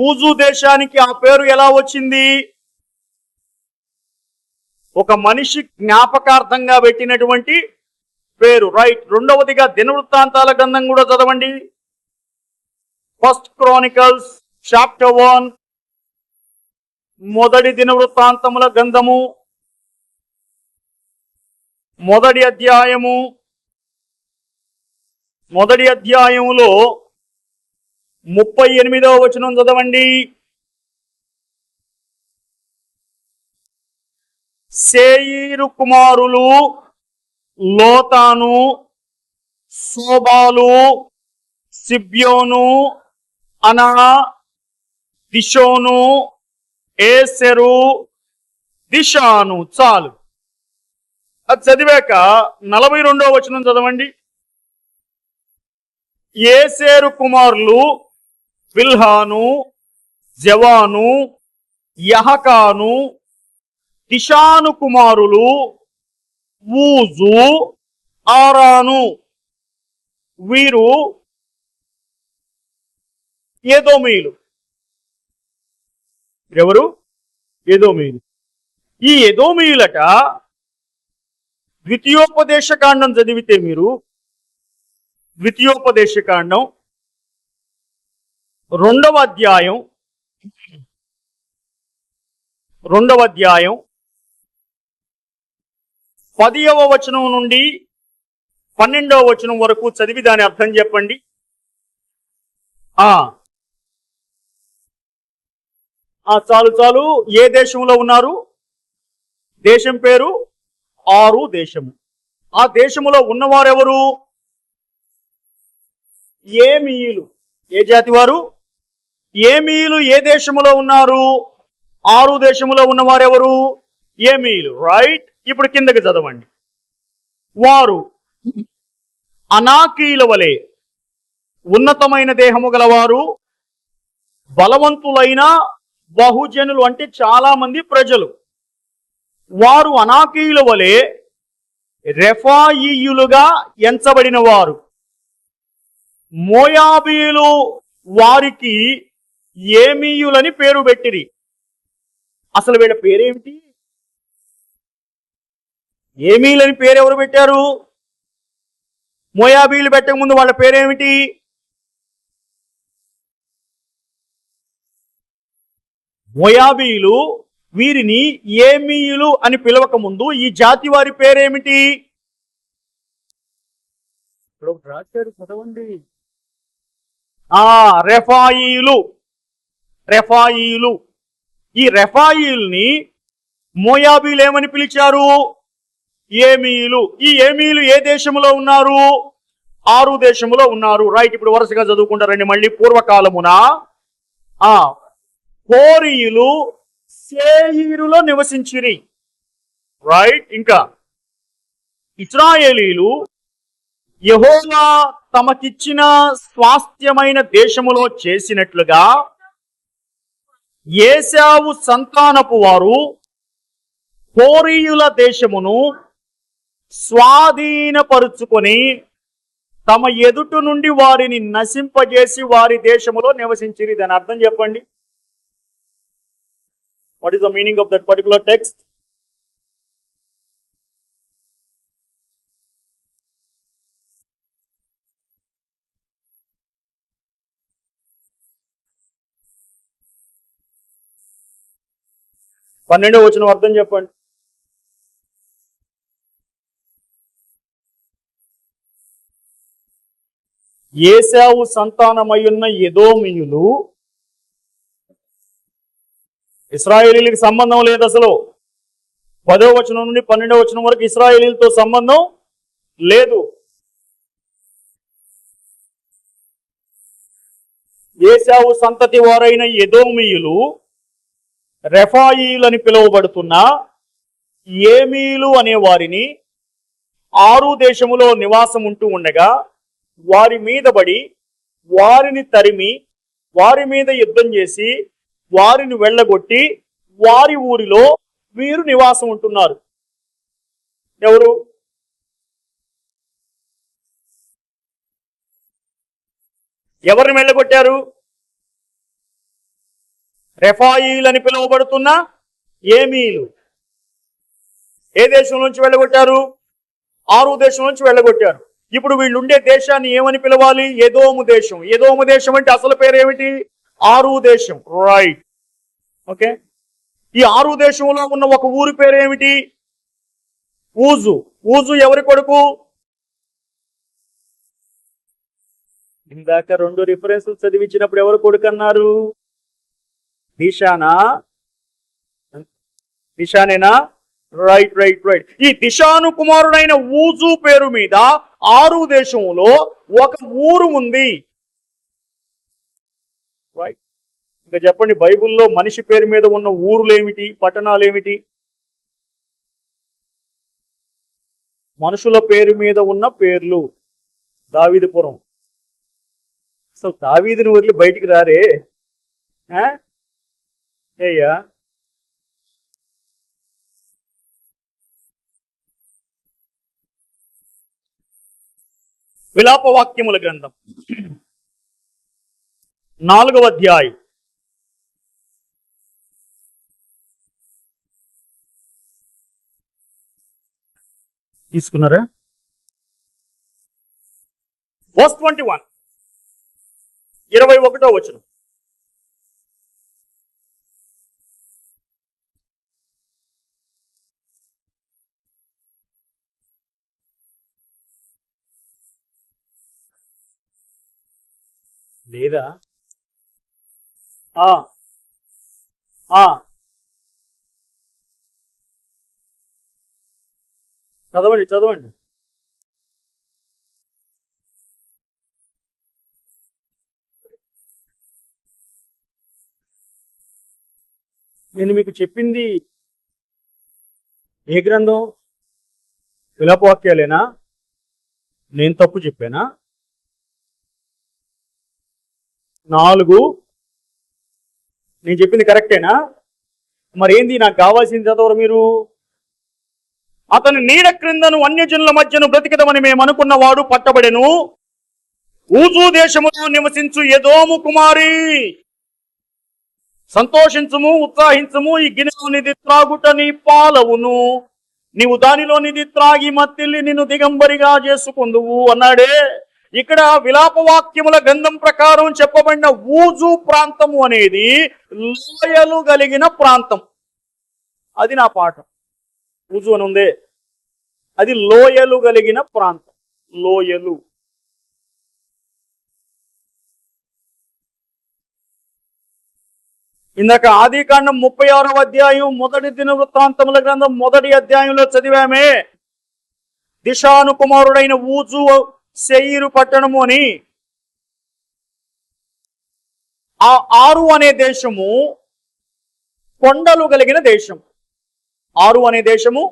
ఊజు దేశానికి ఆ పేరు ఎలా వచ్చింది? ఒక మనిషి జ్ఞాపకార్థంగా పెట్టినటువంటి పేరు. రైట్. రెండవదిగా దినవృత్తాంతాల గ్రంథం కూడా చదవండి. 1 Chronicles chapter 1, మొదటి దినవృత్తాంతముల గ్రంథము మొదటి అధ్యాయములో 38వ వచనం చదవండి. సేయీరు కుమారులు లోతాను, శోబాలు, సిబ్యోను, అనా, దిషోను, ఏసెరు, దిషాను. చాలు. అది చదివాక 42వ వచనం చదవండి. ఏసేరు కుమారులు బిల్హాను, జవాను, యహకాను. దిషాను కుమారులు ఊజు, ఆరాను. వీరు ఏదోమీయులు. ఎవరు? ఏదోమీయులు. ఈ ఏదోమీయులట ద్వితీయోపదేశకాండం చదివితే మీరు, ద్వితీయోపదేశకాండం 2వ అధ్యాయం 10వ వచనం నుండి 12వ వచనం వరకు చదివి దాని అర్థం చెప్పండి. చాలు చాలు. ఏ దేశంలో ఉన్నారు? దేశం పేరు ఆరు దేశము. ఆ దేశములో ఉన్నవారెవరు? ఏమీయులు. ఏ జాతి వారు? ఏమీయులు. ఏ దేశములో ఉన్నారు? ఆరు దేశములో ఉన్నవారెవరు? ఏమీయులు. రైట్. ఇప్పుడు కిందకి చదవండి. వారు అనాకీల వలె ఉన్నతమైన దేహము గలవారు, బలవంతులైన బహుజనులు అంటే చాలా మంది ప్రజలు. వారు అనాకీల వలె రెఫాయీయులుగా ఎంచబడిన వారు. మోయాబీలు వారికి ఏమీయులని పేరు పెట్టిరి. అసలు వీళ్ళ పేరేమిటి? ఏమీలని పేరు ఎవరు పెట్టారు? మోయాబీలు పెట్టక ముందు వాళ్ళ పేరేమిటి? మోయాబీలు వీరిని ఏమీయులు అని పిలవక ముందు ఈ జాతి వారి పేరేమిటి? రాశారు, చదవండి. రెఫాయీలు. రెఫాయీలు. ఈ రెఫాయీల్ని మోయాబీలు ఏమని పిలిచారు? ఏమీయులు. ఈ ఏమీయులు ఏ దేశంలో ఉన్నారు? 6 దేశంలో ఉన్నారు. రైట్. ఇప్పుడు వరుసగా చదువుకుంటారండి. మళ్ళీ పూర్వకాలమున హోరీయులు సేయీరులో నివసించిరి. రైట్. ఇంకా ఇశ్రాయేలీలు యెహోవా తమకిచ్చిన స్వాస్థ్యమైన దేశములో చేసినట్లుగా ఏశావు సంతానపు వారు హోరీయుల దేశమును స్వాధీనపరుచుకొని తమ ఎదుట నుండి వారిని నశింపజేసి వారి దేశములో నివసించిరి. దాని అర్థం చెప్పండి. What is the meaning of that particular text? పన్నెండో వచనం అర్థం చెప్పండి. ఏశావు సంతానమయ్యున్న ఎదోమీయులు, ఇశ్రాయేలీలకు సంబంధం లేదు అసలు. 10వ వచనం నుండి 12వ వచనం వరకు ఇశ్రాయేలీలతో సంబంధం లేదు. ఏశావు సంతతి వారైన ఎదోమీయులు రెఫాయీలని పిలువబడుతున్న ఏమీలు అనే వారిని 6 దేశములో నివాసం ఉంటూ ఉండగా వారి మీద పడి వారిని తరిమి వారి మీద యుద్ధం చేసి వారిని వెళ్ళగొట్టి వారి ఊరిలో వీరు నివాసం ఉంటున్నారు. ఎవరు? ఎవరిని వెళ్ళగొట్టారు? రెఫాయీలని పిలువబడుతున్న ఏమీలు. ఏ దేశం నుంచి వెళ్ళగొట్టారు? 6 దేశం నుంచి వెళ్ళగొట్టారు. ఇప్పుడు వీళ్ళు ఉండే దేశాన్ని ఏమని పిలవాలి? ఎదోము దేశం. ఎదోము దేశం అంటే అసలు పేరు ఏమిటి? 6 దేశం. రైట్. ఓకే. ఈ 6 దేశంలో ఉన్న ఒక ఊరి పేరు ఏమిటి? ఊజు. ఊజు ఎవరి కొడుకు? ఇందాక 2 రిఫరెన్సులు చదివించినప్పుడు ఎవరు కొడుకు అన్నారు? దిషానా? దిషానేనా? Right right right. ఈ దిషాను కుమారుడైన ఊజు పేరు మీద 6 దేశంలో ఒక ఊరు ఉంది. రైట్. ఇంకా చెప్పండి, బైబిల్లో మనిషి పేరు మీద ఉన్న ఊర్లు ఏమిటి? పట్టణాలు ఏమిటి? మనుషుల పేరు మీద ఉన్న పేర్లు. దావీదుపురం. అసలు దావీదుని వదిలి బయటికి రారే. అయ్యా, విలాపవాక్యముల గ్రంథం 4వ అధ్యాయం. తీసుకున్నారా? వర్స్ 21, 21వ వచనం. లేదా? చదవండి చదవండి. నేను మీకు చెప్పింది ఏ గ్రంథం? విలాపవాక్యాలేనా? నేను తప్పు చెప్పానా? 4. నేను చెప్పింది కరెక్టేనా? మరి ఏంది నాకు కావాల్సింది చదవరు మీరు? అతని నీడ క్రిందను అన్యజనుల మధ్యను బ్రతికదమని మేము అనుకున్నవాడు పట్టబడెను. ఊజు దేశములో నివసించు ఎదోము కుమారి, సంతోషించుము, ఉత్సాహించుము. ఈ గిన్నెలోనిది త్రాగుట నీ పాలవును. నీవు దానిలోనిది త్రాగి మత్తిల్లి నిన్ను దిగంబరిగా చేసుకుందువు అన్నాడే. ఇక్కడ విలాపవాక్యముల గ్రంథం ప్రకారం చెప్పబడిన ఊజు ప్రాంతము అనేది లోయలు కలిగిన ప్రాంతం. అది నా పాఠం. ఊజు అని ఉందే, అది లోయలు కలిగిన ప్రాంతం. లోయలు. ఇందాక ఆదికాండం 36వ అధ్యాయం మొదటి దినవృత్తాంతముల గ్రంథం 1వ అధ్యాయంలో చదివామే. దిషాను కుమారుడైన ఊజు శెయీరు పట్టణము అని. ఆ 6 అనే దేశము కొండలు కలిగిన దేశం. 6 అనే దేశము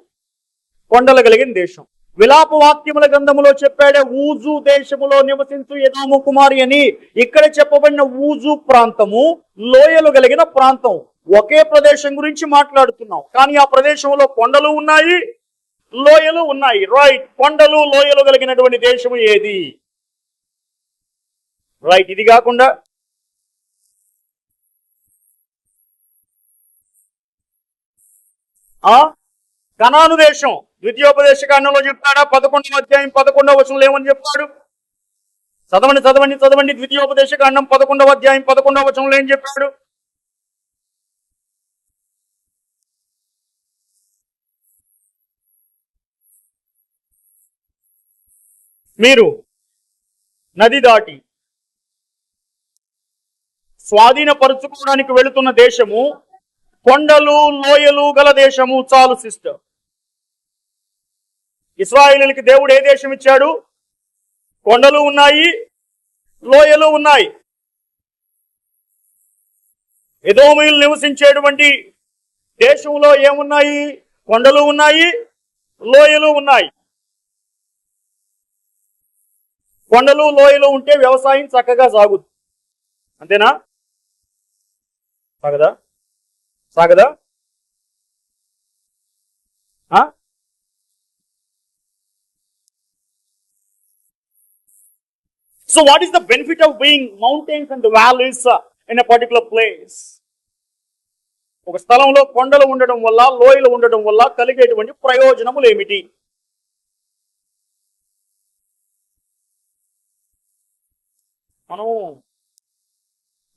కొండలు కలిగిన దేశం. విలాప వాక్యముల గ్రంథములో చెప్పాడే ఊజు దేశములో నివసించు ఎదోము కుమారి అని. ఇక్కడ చెప్పబడిన ఊజు ప్రాంతము లోయలు కలిగిన ప్రాంతం. ఒకే ప్రదేశం గురించి మాట్లాడుతున్నాం, కానీ ఆ ప్రదేశంలో కొండలు ఉన్నాయి, లోయలు ఉన్నాయి. రైట్. కొండలు లోయలు కలిగినటువంటి దేశము ఏది? రైట్. ఇది కాకుండా కనాను దేశం ద్వితీయోపదేశ కాండంలో చెప్తాడా? 11వ అధ్యాయం 11వ వచనంలో ఏమని చెప్తాడు? చదవండి చదవండి చదవండి. ద్వితీయోపదేశ కాండం 11వ అధ్యాయం 11వ వచనంలో ఏం చెప్పాడు? మీరు నది దాటి స్వాధీనపరుచుకోవడానికి వెళుతున్న దేశము కొండలు లోయలు గల దేశము. చాలు సిస్టర్. ఇశ్రాయేలుకి దేవుడు ఏ దేశం ఇచ్చాడు? కొండలు ఉన్నాయి, లోయలు ఉన్నాయి. ఎదోమీయులు నివసించేటువంటి దేశంలో ఏమున్నాయి? కొండలు ఉన్నాయి, లోయలు ఉన్నాయి. కొండలు లోయలు ఉంటే వ్యవసాయం చక్కగా సాగుతుంది. అంతేనా? సాగదా? సాగదా? So what is the benefit of being mountains and the valleys in a particular place? ఒక స్థలంలో కొండలు ఉండడం వల్ల, లోయలు ఉండడం వల్ల కలిగేటువంటి ప్రయోజనములు ఏమిటి? మనం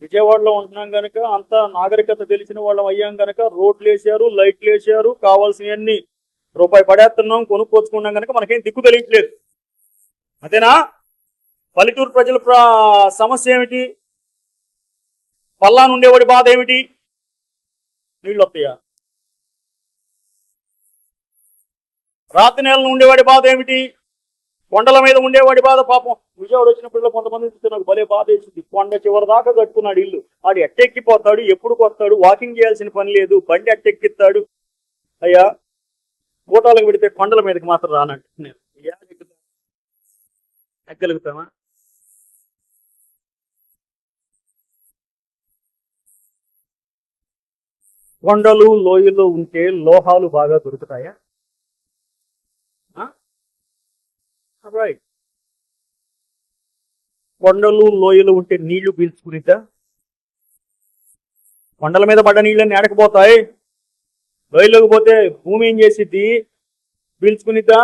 విజయవాడలో ఉంటున్నాం కనుక, అంత నాగరికత తెలిసిన వాళ్ళం అయ్యాం కనుక రోడ్లు వేసారు, లైట్లు వేసారు, కావాల్సినవన్నీ రూపాయి పడేస్తున్నాం, కొనుక్కొచ్చుకున్నాం కనుక మనకేం దిక్కు తెలియట్లేదు. అంతేనా? పల్లెటూరు ప్రజల సమస్య ఏమిటి? పల్లాను ఉండేవాడి బాధ ఏమిటి? నీళ్ళు వస్తాయా? రాతి నేలను ఉండేవాడి బాధ ఏమిటి? కొండల మీద ఉండేవాడి బాధ. పాపం విజయవాడ వచ్చినప్పుడు కొంతమంది నాకు భలే బాధ వేసింది. కొండ చివరి దాకా కట్టుకున్నాడు ఇల్లు. ఆడు ఎట్టెక్కిపోతాడు, ఎప్పుడు కొస్తాడు, వాకింగ్ చేయాల్సిన పని లేదు, బండి ఎట్టెక్కిస్తాడు. అయ్యా ఫోటోలకు పెడితే కొండల మీదకి మాత్రం రానంట. నేను ఎక్కగలుగుతామా? కొండలు లోయలు ఉంటే లోహాలు బాగా దొరుకుతాయా? రైట్. కొండలు లోయలు ఉంటే నీళ్లు పీల్చుకునిద్దా? కొండల మీద పడ్డ నీళ్ళని ఏడకపోతాయి. లోయలోకి పోతే భూమి ఏం చేసిద్ది? పీల్చుకునిద్దా?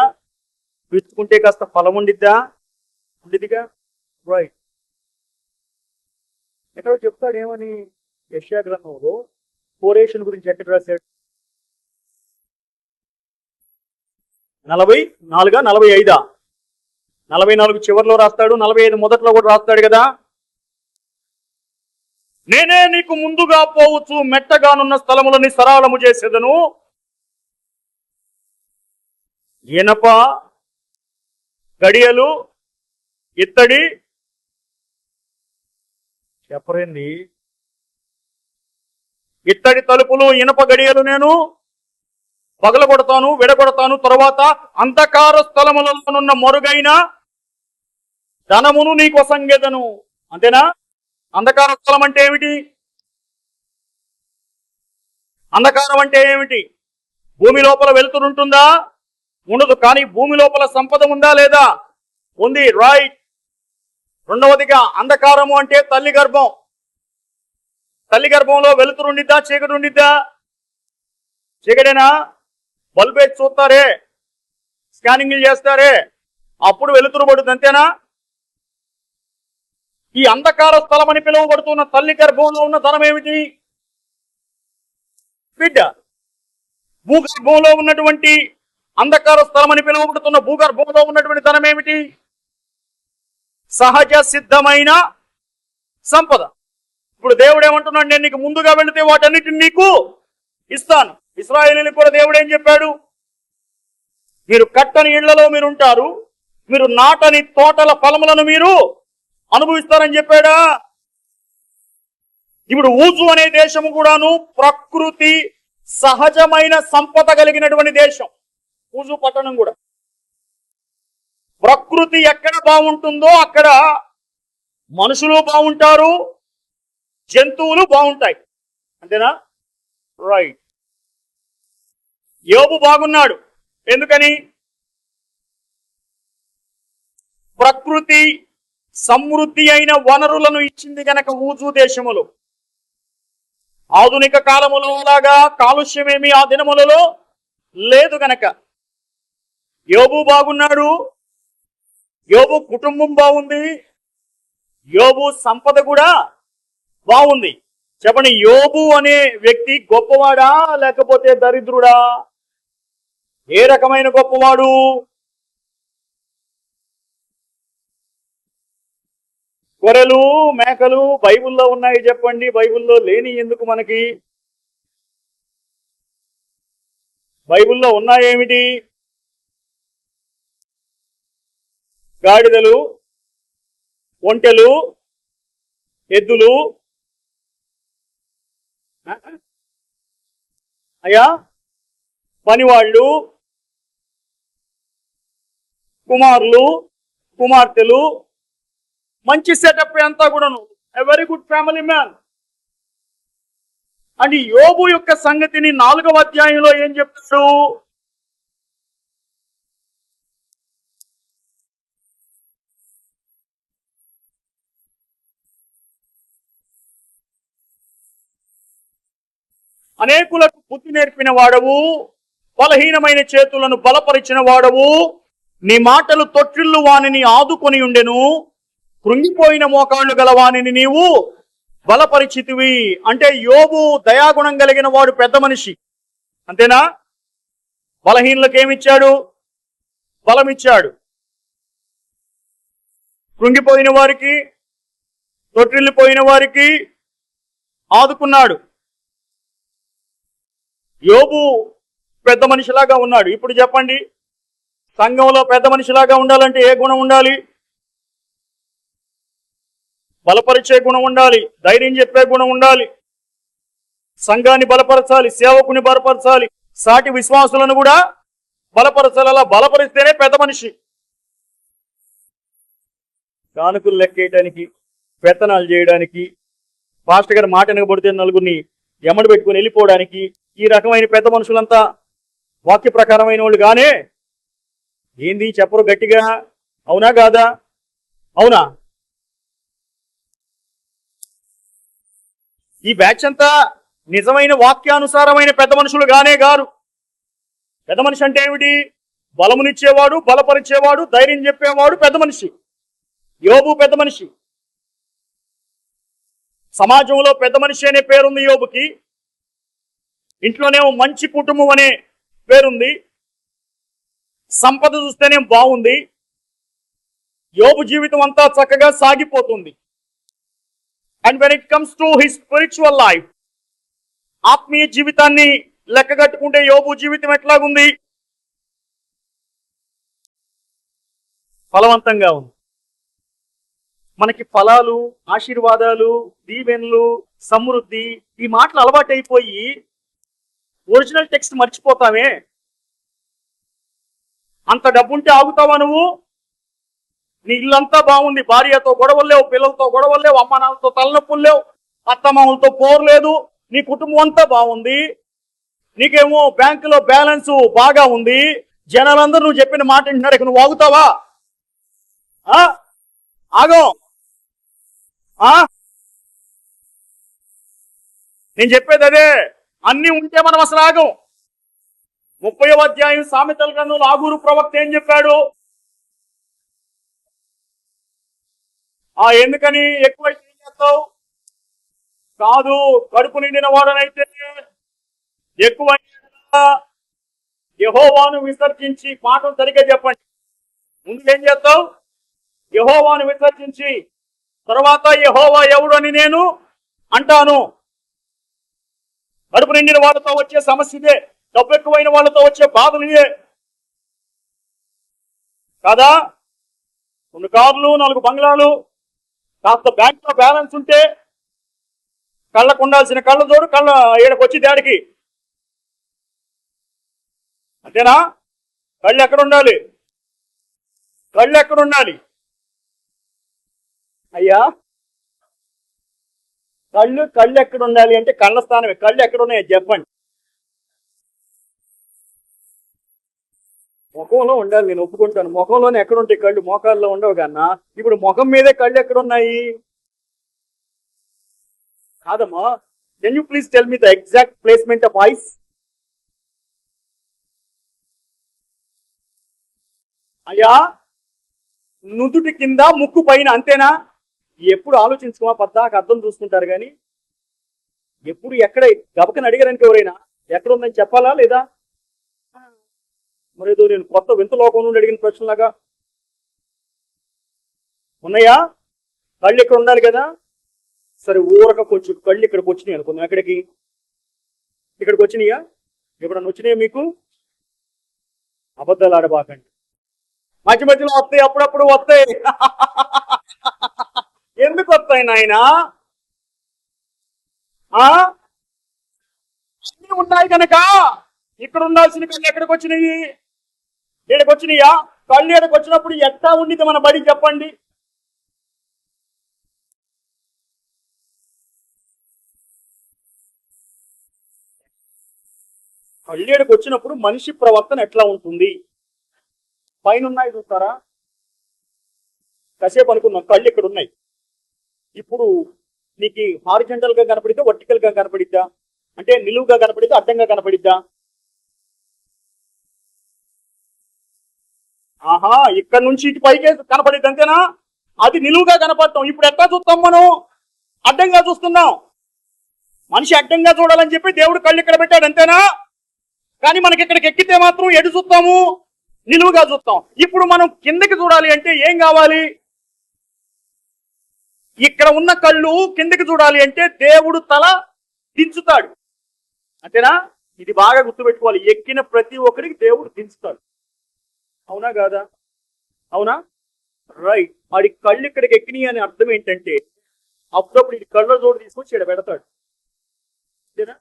పీల్చుకుంటే కాస్త ఫలం ఉండిద్దా? ఉండిద్దిగా. రైట్. ఎక్కడో చెప్తాడు ఏమని యెషయా గ్రంథంలో కోరేషన్ గురించి ఎక్కడ రాశాడు? 44 45 44 చివరిలో రాస్తాడు, 45 మొదట్లో కూడా రాస్తాడు కదా. నేనే నీకు ముందుగా పోవచ్చు, మెట్టగానున్న స్థలములని సరళము చేసేదను. ఇనప గడియలు, ఇత్తడి చెప్పరేంది? ఇత్తడి తలుపులు, ఇనప గడియలు నేను పగలగొడతాను, విడగొడతాను. తరువాత అంధకార స్థలములలోనున్న మరుగైన ధనమును నీకు వసంగెదను. అంతేనా? అంధకార స్థలం అంటే ఏమిటి? అంధకారం అంటే ఏమిటి? భూమి లోపల వెలుతురుంటుందా? ఉండదు. కానీ భూమి లోపల సంపద ఉందా లేదా? ఉంది. రైట్. రెండవదిగా అంధకారము అంటే తల్లి గర్భం. తల్లి గర్భంలో వెలుతురు ఉండిద్దా, చీకటి ఉండిద్దా? చీకటేనా? బల్బు వేసి చూస్తారే, స్కానింగ్లు చేస్తారే, అప్పుడు వెలుతురు పడుతుంది. అంతేనా? ఈ అంధకార స్థలం అని పిలువబడుతున్న తల్లి గర్భంలో ఉన్న ధనం ఏమిటి? బిడ్డ. భూగర్భంలో ఉన్నటువంటి అంధకార స్థలం అని పిలువబడుతున్న భూగర్భంలో ఉన్నటువంటి ధనం ఏమిటి? సహజ సిద్ధమైన సంపద. ఇప్పుడు దేవుడు ఏమంటున్నాడు? నేను నీకు ముందుగా వెళితే వాటన్నిటిని నీకు ఇస్తాను. ఇశ్రాయేలీయులకు కూడా దేవుడు ఏం చెప్పాడు? మీరు కట్టని ఇళ్లలో మీరు ఉంటారు, మీరు నాటని తోటల ఫలములను మీరు అనుభవిస్తారని చెప్పాడా? ఇప్పుడు ఊజు అనే దేశము కూడాను ప్రకృతి సహజమైన సంపద కలిగినటువంటి దేశం. ఊజు పట్టణం కూడా ప్రకృతి ఎక్కడ బాగుంటుందో అక్కడ మనుషులు బాగుంటారు, జంతువులు బాగుంటాయి. అంతేనా? రైట్. యోబు బాగున్నాడు. ఎందుకని? ప్రకృతి సమృద్ధి అయిన వనరులను ఇచ్చింది గనక. ఊజు దేశములు ఆధునిక కాలములో లాగా కాలుష్యమేమి ఆ దినములలో లేదు గనక యోబు బాగున్నాడు. యోబు కుటుంబం బాగుంది, యోబు సంపద కూడా బాగుంది. చెప్పండి, యోబు అనే వ్యక్తి గొప్పవాడా లేకపోతే దరిద్రుడా? ఏ రకమైన గొప్పవాడు? గొర్రెలు, మేకలు బైబిల్లో ఉన్నాయి చెప్పండి. బైబిల్లో లేని ఎందుకు మనకి? బైబిల్లో ఉన్నాయేమిటి? గాడిదలు, ఒంటెలు, ఎద్దులు, అయ్యా పనివాళ్ళు, కుమారులు, కుమార్తెలు, మంచి సెటప్ అంతా కూడాను. A very good family man. అని యోబు యొక్క సంగతిని 4వ అధ్యాయంలో ఏం చెప్తాడు? అనేకులకు బుద్ధి నేర్పిన వాడవు, బలహీనమైన చేతులను బలపరిచిన వాడవు, నీ మాటలు తొట్టిల్లు వానిని ఆదుకొని ఉండెను, కృంగిపోయిన మోకాళ్ళు గల వానిని నీవు బలపరిచితివి. అంటే యోబు దయాగుణం కలిగిన వాడు, పెద్ద మనిషి. అంతేనా? బలహీనులకు ఏమిచ్చాడు? బలమిచ్చాడు. కృంగిపోయిన వారికి, తొట్టిల్లిపోయిన వారికి ఆదుకున్నాడు. యోబు పెద్ద మనిషిలాగా ఉన్నాడు. ఇప్పుడు చెప్పండి, సంఘంలో పెద్ద మనిషిలాగా ఉండాలంటే ఏ గుణం ఉండాలి? బలపరిచే గుణం ఉండాలి, ధైర్యం చెప్పే గుణం ఉండాలి, సంఘాన్ని బలపరచాలి, సేవకుని బలపరచాలి, సాటి విశ్వాసులను కూడా బలపరచాలి. అలా బలపరిస్తేనే పెద్ద మనిషి. కానుకలు లెక్కేయడానికి, పెత్తనాలు చేయడానికి, పాస్టర్ గారి మాట వెనకబడితే నలుగురిని ఎమ్మడి పెట్టుకుని వెళ్ళిపోవడానికి, ఈ రకమైన పెద్ద మనుషులంతా వాక్య ప్రకారమైన వాళ్ళు గానే ఏంది చెప్పరు గట్టిగా? అవునా కాదా? అవునా? ఈ బ్యాచ్ అంతా నిజమైన వాక్యానుసారమైన పెద్ద మనుషులు గానే గారు. పెద్ద మనిషి అంటే ఏమిటి? బలమునిచ్చేవాడు, బలపరిచేవాడు, ధైర్యం చెప్పేవాడు పెద్ద మనిషి. యోబు పెద్ద మనిషి. సమాజంలో పెద్ద మనిషి అనే పేరుంది యోబుకి. ఇంట్లోనేమో మంచి కుటుంబం అనే పేరుంది. సంపద చూస్తేనే బాగుంది. యోబు జీవితం అంతా చక్కగా సాగిపోతుంది. And when it comes to his spiritual life, ఆత్మీయ జీవితాన్ని లెక్కగట్టుకుంటే యోబు జీవితం ఎట్లాగుంది? ఫలవంతంగా ఉంది. మనకి ఫలాలు, ఆశీర్వాదాలు, దీవెనలు, సమృద్ధి, ఈ మాటలు అలవాటైపోయి ఒరిజినల్ టెక్స్ట్ మర్చిపోతామే. అంత డబ్బుంటే ఆగుతావా నువ్వు? నీ ఇల్లంతా బాగుంది, భార్యతో గొడవలు లేవు, పిల్లలతో గొడవలు లేవు, అమ్మ నాన్నలతో తలనొప్పులు లేవు, అత్తమామలతో పోరు లేదు, నీ కుటుంబం అంతా బాగుంది, నీకేమో బ్యాంకులో బ్యాలెన్స్ బాగా ఉంది, జనాలందరూ నువ్వు చెప్పిన మాట వింటున్నారు, ఇక నువ్వు ఆగుతావా? ఆగం. నేను చెప్పేది అదే, అన్ని ఉంటే మనం అసలు ఆగం. 30వ అధ్యాయం సామెతల గ్రంథంలో ఆగూరు ప్రవక్త ఏం చెప్పాడు? ఎందుకని ఎక్కువ ఏం చేస్తావు? కాదు, కడుపు నిండిన వాడనైతే ఎక్కువ యెహోవాను విసర్జించి, పాఠం సరిగ్గా చెప్పండి. ముందు ఏం చేస్తావు? యెహోవాను విసర్జించి తర్వాత యెహోవా ఎవడు అని నేను అంటాను. కడుపు నిండిన వాళ్ళతో వచ్చే సమస్య ఇదే, డబ్బు ఎక్కువైన వాళ్ళతో వచ్చే బాధలు ఇదే కాదా? 2 కార్లు, 4 బంగ్లాలు, కాస్త బ్యాంక్ లో బ్యాలెన్స్ ఉంటే కళ్ళకు ఉండాల్సిన కళ్ళ జోడు ఈడకొచ్చి దాడికి, అంతేనా? కళ్ళు ఎక్కడ ఉండాలి? కళ్ళు ఎక్కడ ఉండాలి అయ్యా? కళ్ళు ఎక్కడ ఉండాలి అంటే కళ్ళ స్థానమే. కళ్ళు ఎక్కడ ఉన్నాయో చెప్పండి. ముఖంలో ఉండాలి, నేను ఒప్పుకుంటాను. ముఖంలోనే ఎక్కడ ఉంటాయి కళ్ళు? మోకాల్లో ఉండవు కన్నా. ఇప్పుడు ముఖం మీదే కళ్ళు ఎక్కడ ఉన్నాయి? కాదమ్మా, can you please tell me the exact placement of ice? అయ్యా, నుదుటి కింద, ముక్కు పైన, అంతేనా? ఎప్పుడు ఆలోచించుకోమా, పద్దాక అర్థం చూసుకుంటారు కానీ ఎప్పుడు ఎక్కడ గబకని అడిగారనికి ఎవరైనా ఎక్కడ ఉందని చెప్పాలా లేదా? మరేదో నేను కొత్త వింత లోకం నుండి అడిగిన ప్రశ్నలాగా ఉన్నాయా? కళ్ళు ఇక్కడ ఉండాలి కదా. సరే, ఊరక కొంచెం కళ్ళు ఇక్కడికి వచ్చినాయి అనుకుందాం. ఇక్కడికి వచ్చినాయా? ఎప్పుడన్నా వచ్చినాయా మీకు? అబద్ధాలు ఆడబాకండి. మధ్య మధ్యలో వస్తాయి, అప్పుడప్పుడు వస్తాయి. ఎందుకు వస్తాయి నాయన? అన్నీ ఉన్నాయి కనుక. ఇక్కడ ఉండాల్సిన కళ్ళు ఎక్కడికి వచ్చినాయి? ఏడకి వచ్చినాయా? కళ్ళు ఏడకి వచ్చినప్పుడు ఎట్టా ఉండితే మన బడి చెప్పండి. కళ్ళు ఏడకి వచ్చినప్పుడు మనిషి ప్రవర్తన ఎట్లా ఉంటుంది? పైన ఉన్నాయి చూస్తారా? కాసేపు అనుకున్నాం కళ్ళు ఇక్కడ ఉన్నాయి. ఇప్పుడు నీకు హారిజంటల్ గా కనపడిద్దా, వర్టికల్ గా కనపడిద్దా? అంటే నిలువుగా కనపడిద్దా, అడ్డంగా కనపడిద్దా? ఆహా, ఇక్కడ నుంచి ఇటు పైకే కనపడిద్ది, అంతేనా? అది నిలువుగా కనపడతాం. ఇప్పుడు ఎట్లా చూస్తాం మనం? అడ్డంగా చూస్తున్నాం. మనిషి అడ్డంగా చూడాలని చెప్పి దేవుడు కళ్ళు ఇక్కడ పెట్టాడు, అంతేనా? కానీ మనకి ఇక్కడికి ఎక్కితే మాత్రం ఎటు చూస్తాము? నిలువుగా చూస్తాం. ఇప్పుడు మనం కిందకి చూడాలి అంటే ఏం కావాలి? ఇక్కడ ఉన్న కళ్ళు కిందకి చూడాలి అంటే దేవుడు తల దించుతాడు, అంతేనా? ఇది బాగా గుర్తుపెట్టుకోవాలి. ఎక్కిన ప్రతి ఒక్కరికి దేవుడు దించుతాడు. అవునా కాదా? అవునా? రైట్. వాడి కళ్ళు ఇక్కడికి ఎక్కినాయి అని అర్థం ఏంటంటే అప్పుడప్పుడు ఇది కళ్ళ జోడు తీసుకొచ్చి ఇక్కడ పెడతాడు, అంతేనా?